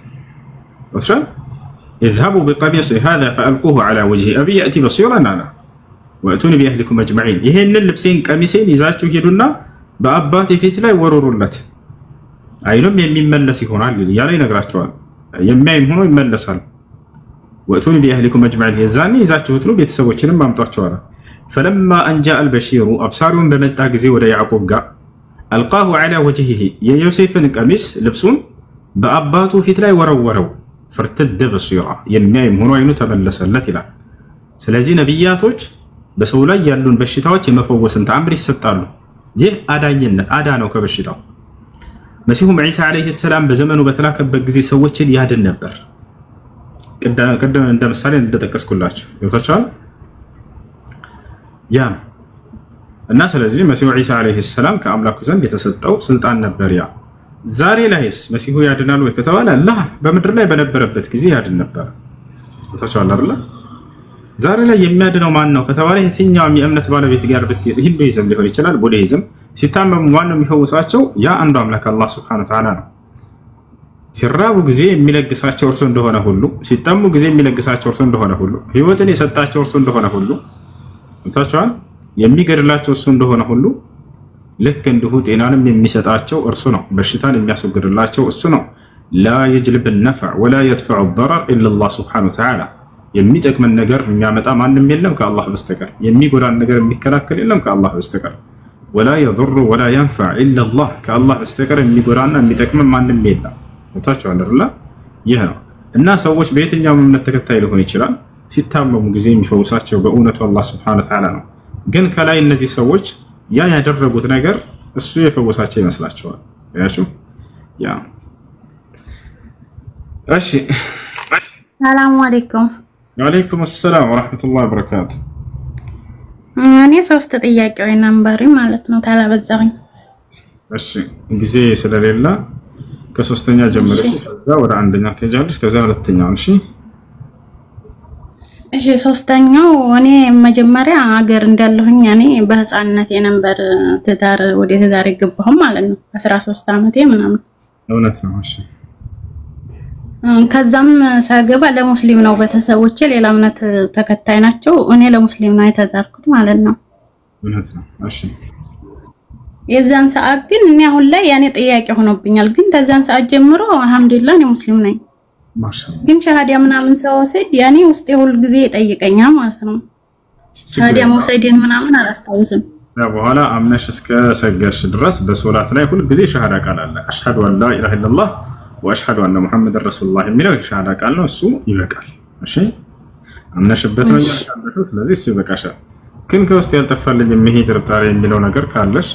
ወጣ اذهبوا بقميصي هذا فألقوه على وجه أبي يأتي بصيرا أنا وأتوني بأهلكم أجمعين. ይሄን ልብሴን ቀሚሴን ይዛችሁ ሄዱና በአባቴ ፊት ላይ ወሮሩለት አይኑም የሚመለስ ይሆናል ያለ ይነግራቸዋል። የሚያይም ሆኖ ይመለሳል። وأتوني بأهلكم أجمعين የዛኔ ይዛችሁት ነው ቤተሰቦችንም አምጧቸዋል። فلما أن جاء البشير أبصارهم በመጣ ጊዜ ወደ ያዕቆብ ጋር ألقاه على وجهه የዮሴፍን ቀሚስ ልብሱን በአባቱ ፊት ላይ ወረወረው። فرتد بصيرة የሚያይም ሆኖ አይኑ ተመለሰለት ይላል። ስለዚህ ነብያቶች በሰው ላይ ያሉን በሽታዎች የመፈወስን ተአምር ይሰጣሉ። ይህ አዳኝነት አዳነው ከበሽታው። መሲሁም ዒሳ አለይሂ ሰላም በዘመኑ በተላከበት ጊዜ ሰዎችን ያድን ነበር። ቀደም እንደ ምሳሌ እንደተጠቀስኩላችሁ ይወጣቻል ያ እና ስለዚህ መሲሁ ዒሳ አለይሂ ሰላም ከአምላኩ ዘንድ የተሰጠው ስልጣን ነበር ያ። ዛሬ ላይስ መሲሁ ያድናል ወይ ከተባለ አላህ በምድር ላይ በነበረበት ጊዜ ያድን ነበር። ይወጣቻል አይደል? ዛሬ ላይ የሚያድነው ማን ነው ከተባለ የትኛውም የእምነት ባለቤት ጋር ብትሄድ ሂንዱይዝም ሊሆን ይችላል ቡድሂዝም ሲታመሙ ማን ነው የሚፈውሳቸው? ያ አንዱ አምላክ አላህ Subhanahu Wa Ta'ala ነው። ሲራቡ ጊዜ የሚለግሳቸው እርሱ እንደሆነ ሁሉ ሲጠሙ ጊዜ የሚለግሳቸው እርሱ እንደሆነ ሁሉ ህይወትን የሰጣቸው እርሱ እንደሆነ ሁሉ እንታቸዋል የሚገድላቸው እርሱ እንደሆነ ሁሉ ልክ እንዲሁ ጤናንም የሚሰጣቸው እርሱ ነው። በሽታን የሚያስወግድላቸው እርሱ ነው። لا يجلب النفع ولا يدفع الضرر إلا الله سبحانه وتعالى የሚጠቅመን ነገር የሚያመጣ ማንንም የለም ከአላህ በስተቀር የሚጎዳን ነገር የሚከላከል የለም ከአላህ በስተቀር ولا يضر ولا ينفع إلا الله كالله بستقر የሚጎዳና የሚጠቅመን ማንንም የለም። ወጣቻው አይደል? ይሄ ነው እና ሰዎች በየትኛው እምነት ተከታይ ሊሆን ይችላል ሲታመሙ ጊዜ የሚፈውሳቸው በእውነቱ አላህ Subhanahu Wa Ta'ala ነው። ግን ከላይ እነዚህ ሰዎች ያ ያደረጉት ነገር እሱ የፈወሳቸው ይመስላቸዋል። ያችሁ ያ እሺ
ሰላም አለይኩም
ወአለይኩም ሰላም ወራህመቱላሂ ወበረካቱ።
እኔ 3 ጥያቄዎች ነበር ማለት ነው ታላበዛኝ።
እሺ ጊዜ ስለሌለ ከሶስተኛ ጀምረሽ ከዛ ወደ አንደኛ ትሄጃለሽ ከዛ ሁለተኛው
እሺ ሶስተኛው እኔ መጀመሪያ ሀገር እንዳለሁኝ እኔ በህፃንነት የነበር ትዳር ወደ ትዳር ይገባሁ ማለት ነው 13 ዓመቴ ምናምን
እውነት ነው። እሺ
ከዛም ሳገባ ለሙስሊም ነው ቤተሰቦቼ ሌላ እምነት ተከታይ ናቸው። እኔ ለሙስሊም ነው የተዳርኩት ማለት ነው።
እውነት ነው። እሺ
የዛን ሰዓት ግን እኔ አሁን ላይ ያኔ ጥያቄ ሆኖብኛል። ግን ተዛን ሰዓት ጀምሮ አልহামዱሊላህ እኔ ሙስሊም ነኝ።
ማሻአላህ
ግን ሻሃዳ ምናምን ሰውሰድ ያኔ ውስጥ ሁሉ ጊዜ ይጠይቀኛል ማለት ነው። ሻሃዳ መውሰድን ምናምን አላስታውስም።
በኋላ አምነሽ እስከ ሰገርሽ ድረስ በሶላት ላይ ሁሉ ጊዜ ሻሃዳ ቃል አለ። አሽሀዱ አን ላ ኢላሃ ኢላላህ ወአሽሀዱ አነ ሙሐመድን ረሱሉላህ የሚለው ሻሃዳ ቃል ነው። እሱ ይበቃል። እሺ አምነሽበት ነው ያልካለሽ። ስለዚህ እሱ ይበቃሻል። ግን ከውስጥ ያልጠፋልኝ ይሄ ጥርጣሬ የሚለው ነገር ካለሽ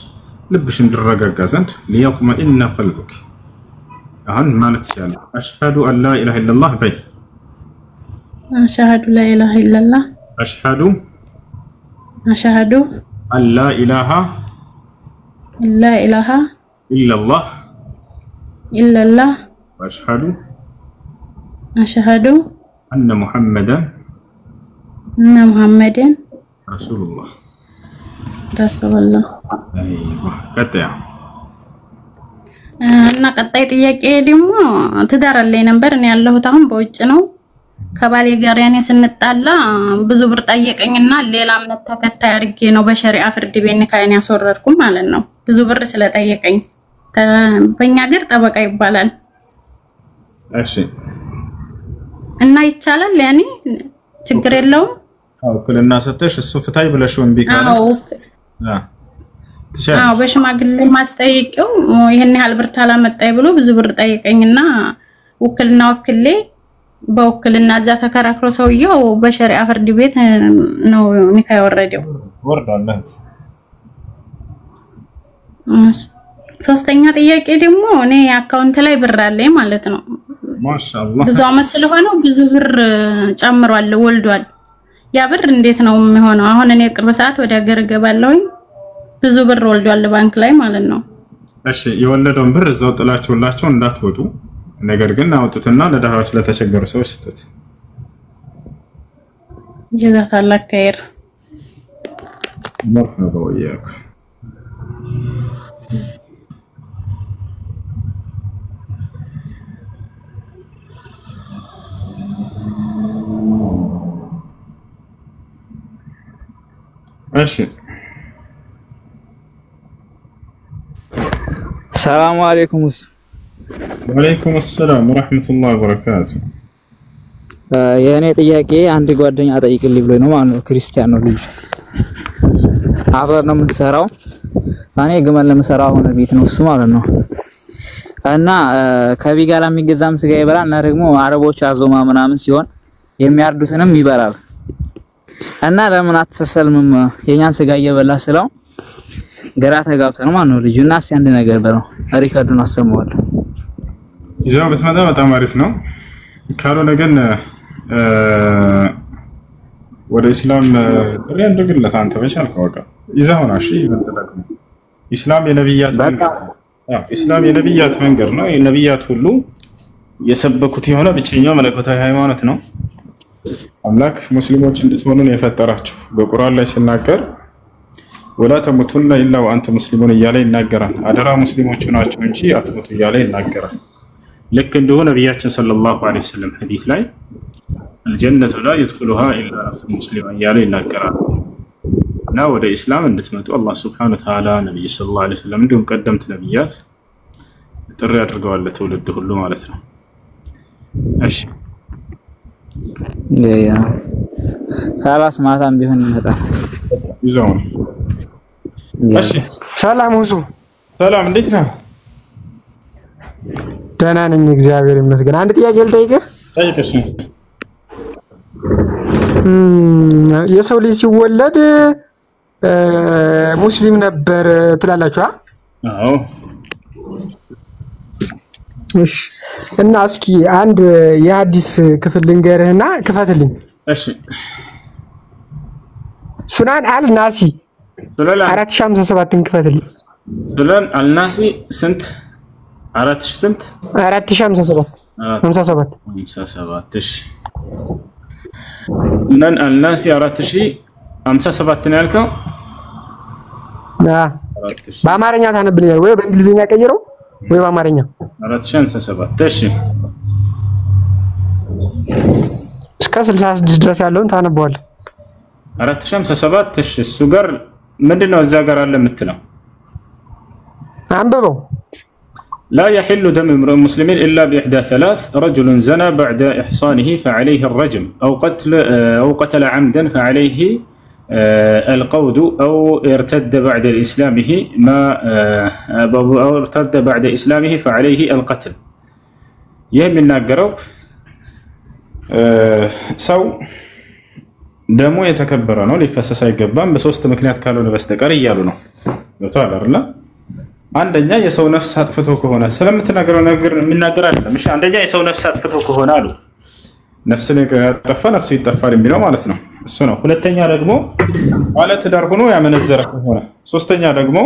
ልብሽ እንዲረጋጋ ዘንድ ሊያጥመኢነ ቀልቡክ አሁን ማለት ይችላል። አሽሀዱ አን ላ ኢላሃ ኢላላህ በይ።
አሽሀዱ ላ ኢላሃ ኢላላህ
አሽሀዱ አን ላ ኢላሃ ኢላላህ وأشهد أن محمدا رسول الله أيوة قطع
እና ቀጣይ ጥያቄ ደግሞ ትዳር አለኝ ነበር እኔ ያለሁት አሁን በውጭ ነው። ከባሌ ጋር ያኔ ስንጣላ ብዙ ብር ጠየቀኝና ሌላ እምነት ተከታይ አድርጌ ነው በሸሪዓ ፍርድ ቤት ንካይን ያስወረድኩ ማለት ነው። ብዙ ብር ስለጠየቀኝ በእኛ ሀገር ጠበቃ ይባላል።
እሺ
እና ይቻላል ያኔ ችግር የለውም።
ክልና ሰተሽ እሱ ፍታይ ብለሽው እንቢ ካለ
በሽማግሌ ማስጠየቂው ይሄን ያህል ብር ታላመጣይ ብሎ ብዙ ብር ጠየቀኝና ወክልና ወክሌ በወክልና እዛ ተከራክሮ ሰውየው በሸሪዓ ፍርድ ቤት ነው ኒካ ያወረደው።
ወርዳለት
ሶስተኛ ጥያቄ ደግሞ እኔ አካውንት ላይ ብር አለኝ ማለት ነው።
ማሻአላህ
ብዙ አመት ስለሆነ ብዙ ብር ጨምሯል ወልዷል። ያ ብር እንዴት ነው የሚሆነው? አሁን እኔ ቅርብ ሰዓት ወደ ሀገር ገባለሁኝ ብዙ ብር ወልዷል ባንክ ላይ ማለት ነው።
እሺ የወለደውን ብር እዛው ጥላችሁላቸው እንዳትወጡ፣ ነገር ግን አውጡትና ለደሃዎች ለተቸገሩ ሰዎች ስጡት።
ጀዛከላህ ኸይር።
መርሐባ ወያክ። እሺ
ሰላም አለይኩም።
ወአለይኩም ሰላም ወራህመቱላሂ ወበረካቱ።
የኔ ጥያቄ አንድ ጓደኛ ጠይቅልኝ ብሎኝ ነው ማለት ነው። ክርስቲያን ነው ልጅ፣ አብረን ነው የምንሰራው። እኔ ግመል ለምሰራው ሆነ ቤት ነው እሱ ማለት ነው። እና ከቢጋላ የሚገዛም ስጋ ይበላል እና ደግሞ አረቦች አዞማ ምናምን ሲሆን የሚያርዱትንም ይበላል። እና ለምን አትሰልምም የኛን ስጋ እየበላ ስለው ግራ ተጋብተን ማለት ነው ልጁና። እስኪ አንድ ነገር በለው ሪከርዱን አሰማዋለሁ።
ይዘው ብትመጣ በጣም አሪፍ ነው። ካልሆነ ግን ወደ እስላም ጥሪ አድርግለት አንተ በቻልከው በቃ ይዘውና። እሺ ይበልጥልህ። እስላም የነብያት እስላም የነብያት መንገድ ነው። የነብያት ሁሉ የሰበኩት የሆነ ብቸኛው መለኮታዊ ሃይማኖት ነው። አምላክ ሙስሊሞች እንድትሆኑ ነው የፈጠራችሁ። በቁርአን ላይ ሲናገር ወላ ተሙቱና ኢላ ወአንቱም ሙስሊሙን እያለ ይናገራል። አደራ ሙስሊሞች ናቸው እንጂ አትሙቱ እያለ ይናገራል። ልክ እንደሆነ ነብያችን ሰለላሁ ዐለይሂ ወሰለም ሐዲስ ላይ الجنة لا يدخلها إلا نفس مسلم እያለ ይናገራል። እና ወደ እስላም እንድትመጡ አላህ Subhanahu Wa Ta'ala ነብዩ ሰለላሁ ዐለይሂ ወሰለም እንዲሁም ቀደምት ነብያት ጥሪ አድርገዋል ለትውልድ ሁሉ ማለት ነው። እሺ
ያ خلاص ማታም ቢሆን ይመጣል
ይዘው። እሺ
ሰላም ሁሱ።
ሰላም እንዴት ነህ?
ደህና ነኝ እግዚአብሔር ይመስገን። አንድ ጥያቄ ልጠይቅህ?
ጠይቅሽ።
የሰው ልጅ ሲወለድ ሙስሊም ነበር ትላላችሁ?
አዎ።
እሺ እና እስኪ አንድ የሐዲስ ክፍል ልንገርህና ክፈትልኝ።
እሺ
ሱናን አልናሲ 4057 ክፈትልኝ።
ሱናን አልናሲ ስንት? 4000 ስንት?
4057 57
57 እሺ ሱናን አልናሲ 4057 ነው ያልከው?
በአማርኛ ታነብልኛል ወይ በእንግሊዝኛ ቀይረው ወይ በአማርኛ?
4057 እሺ
እስከ 66 ድረስ ያለውን ታነበዋለህ።
4057 እሺ እሱ ጋር ምንድነው እዛ ጋር አለ የምትለው?
አንብበው።
لا يحل دم امرئ مسلم إلا بإحدى ثلاث: رجل زنى بعد إحصانه فعليه الرجم، أو قتل عمدا فعليه القود، أو ارتد بعد إسلامه أو ارتد بعد إسلامه فعليه القتل. يهم الناقرو سو دمو يتكبر ነው ሊፈሰስ አይገባም በሶስት ምክንያት ካልሆነ በስተቀር እያሉ ነው። ወጣው አይደል? አንደኛ የሰው ነፍስ አጥፍቶ ከሆነ ስለምትናገረው ነገር የሚናገር አይደለም። እሺ አንደኛ የሰው ነፍስ አጥፍቶ ከሆነ አሉ ነፍስን ያጠፋ ነፍሱ ይጠፋል የሚለው ማለት ነው። እሱ ነው። ሁለተኛ ደግሞ ማለት ዳር ሆኖ ያመነዘረ ከሆነ፣ ሶስተኛ ደግሞ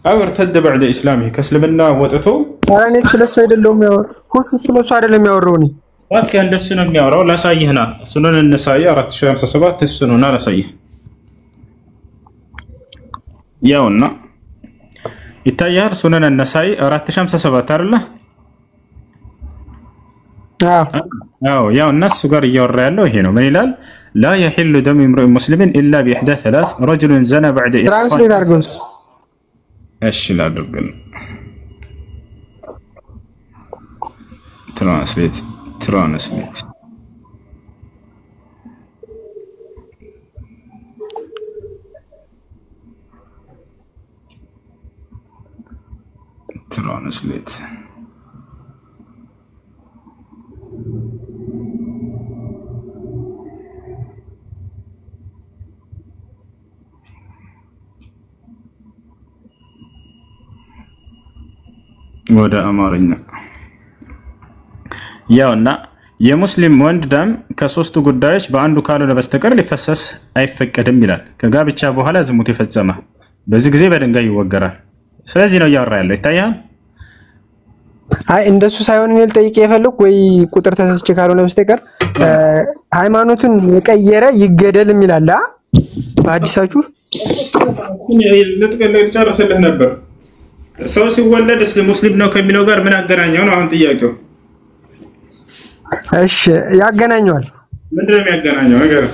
አው ارتد بعد اسلامه ከእስልምና ወጥቶ
አራኔ ስለሱ አይደለም ያወራው ሁሉ ስለሱ አይደለም ያወራው ነው
ዋት እንደሱ ነው የሚያወራው። ላሳይህና ሱነን النسائي 4057 እሱ ነውና ላሳይህ ያውና ይታያል። ሱነን النسائي 4057 አይደለ? አዎ ያው እነሱ ጋር እያወራ ያለው ይሄ ነው። ምን ይላል? لا يحل دم امرئ مسلم الا باحدى ثلاث: رجل زنى بعد
ትራንስሌት አድርገው።
እሺ ላድርግን። ትራንስሌት ወደ አማርኛ ያውና የሙስሊም ወንድ ደም ከሶስቱ ጉዳዮች በአንዱ ካልሆነ በስተቀር ሊፈሰስ አይፈቀድም ይላል። ከጋብቻ በኋላ ዝሙት የፈጸመ በዚህ ጊዜ በድንጋይ ይወገራል። ስለዚህ ነው እያወራ ያለው። ይታያል።
አይ እንደሱ ሳይሆን እኔ ልጠይቅ የፈለኩ ወይ ቁጥር ተሰስቼ ካልሆነ በስተቀር ሃይማኖቱን የቀየረ ይገደል የሚላል በአዲሳችሁ
ልጨርስልህ ነበር። ሰው ሲወለድ ሙስሊም ነው ከሚለው ጋር ምን አገናኘው ነው አሁን ጥያቄው?
እሺ ያገናኘዋል።
ምንድነው የሚያገናኘው ነገር?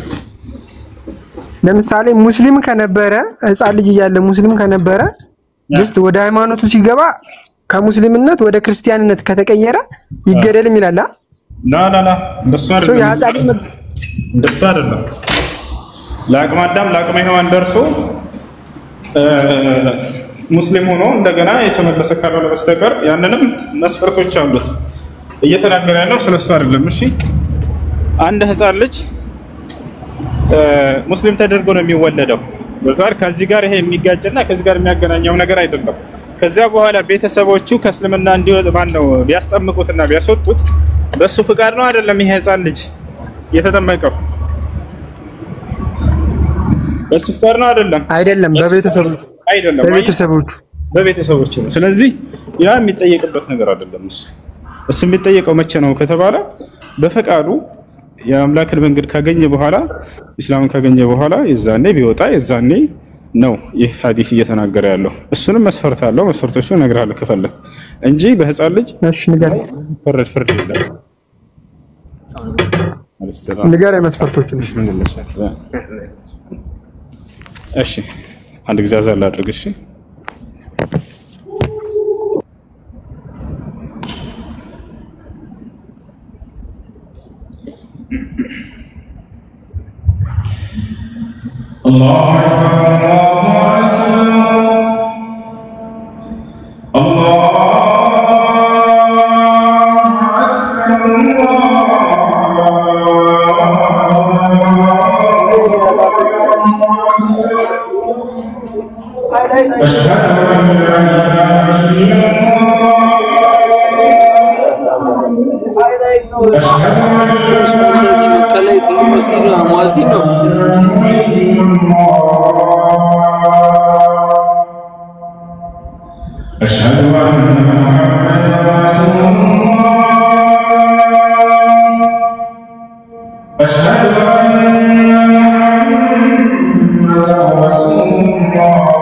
ለምሳሌ ሙስሊም ከነበረ ህፃን ልጅ እያለ ሙስሊም ከነበረ ጀስት ወደ ሃይማኖቱ ሲገባ ከሙስሊምነት ወደ ክርስቲያንነት ከተቀየረ ይገደልም ይላል።
ላ እንደሱ አይደለም። ለአቅመ አዳም ለአቅመ ሔዋን ደርሶ ሙስሊም ሆኖ እንደገና የተመለሰ ካልሆነ በስተቀር ያንንም መስፈርቶች አሉት። እየተናገረ ያለው ስለሱ አይደለም። እሺ አንድ ህፃን ልጅ ሙስሊም ተደርጎ ነው የሚወለደው። ከዚህ ጋር ይሄ የሚጋጭና ከዚህ ጋር የሚያገናኘው ነገር አይደለም። ከዚያ በኋላ ቤተሰቦቹ ከእስልምና እንዲወጣ ማነው ቢያስጠምቁትና ቢያስወጡት በሱ ፍቃድ ነው አይደለም? ይሄ ህፃን ልጅ የተጠመቀው በሱ ፍቃድ ነው አይደለም?
አይደለም፣
በቤተሰቦቹ ነው። ስለዚህ ያ የሚጠየቅበት ነገር አይደለም። እሱ የሚጠየቀው መቼ ነው ከተባለ በፈቃዱ የአምላክን መንገድ ካገኘ በኋላ ኢስላምን ካገኘ በኋላ የዛኔ ቢወጣ የዛኔ ነው ይህ ሐዲስ እየተናገረ ያለው። እሱንም መስፈርት አለው። መስፈርቶቹን እነግርሃለሁ ከፈለክ እንጂ በህፃን ልጅ ፍርድ የለም።
ንገረኝ መስፈርቶቹን።
እሺ አንድ ጊዜ አዛል አድርግ። እሺ الله أكبر الله أكبر أشهد أن لا إله إلا الله أشهد أن أشهد أن محمدا رسول الله أشهد أن محمدا رسول الله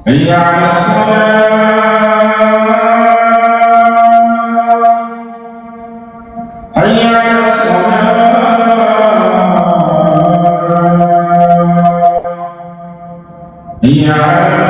حي على الصلاة حي على الصلاة حي على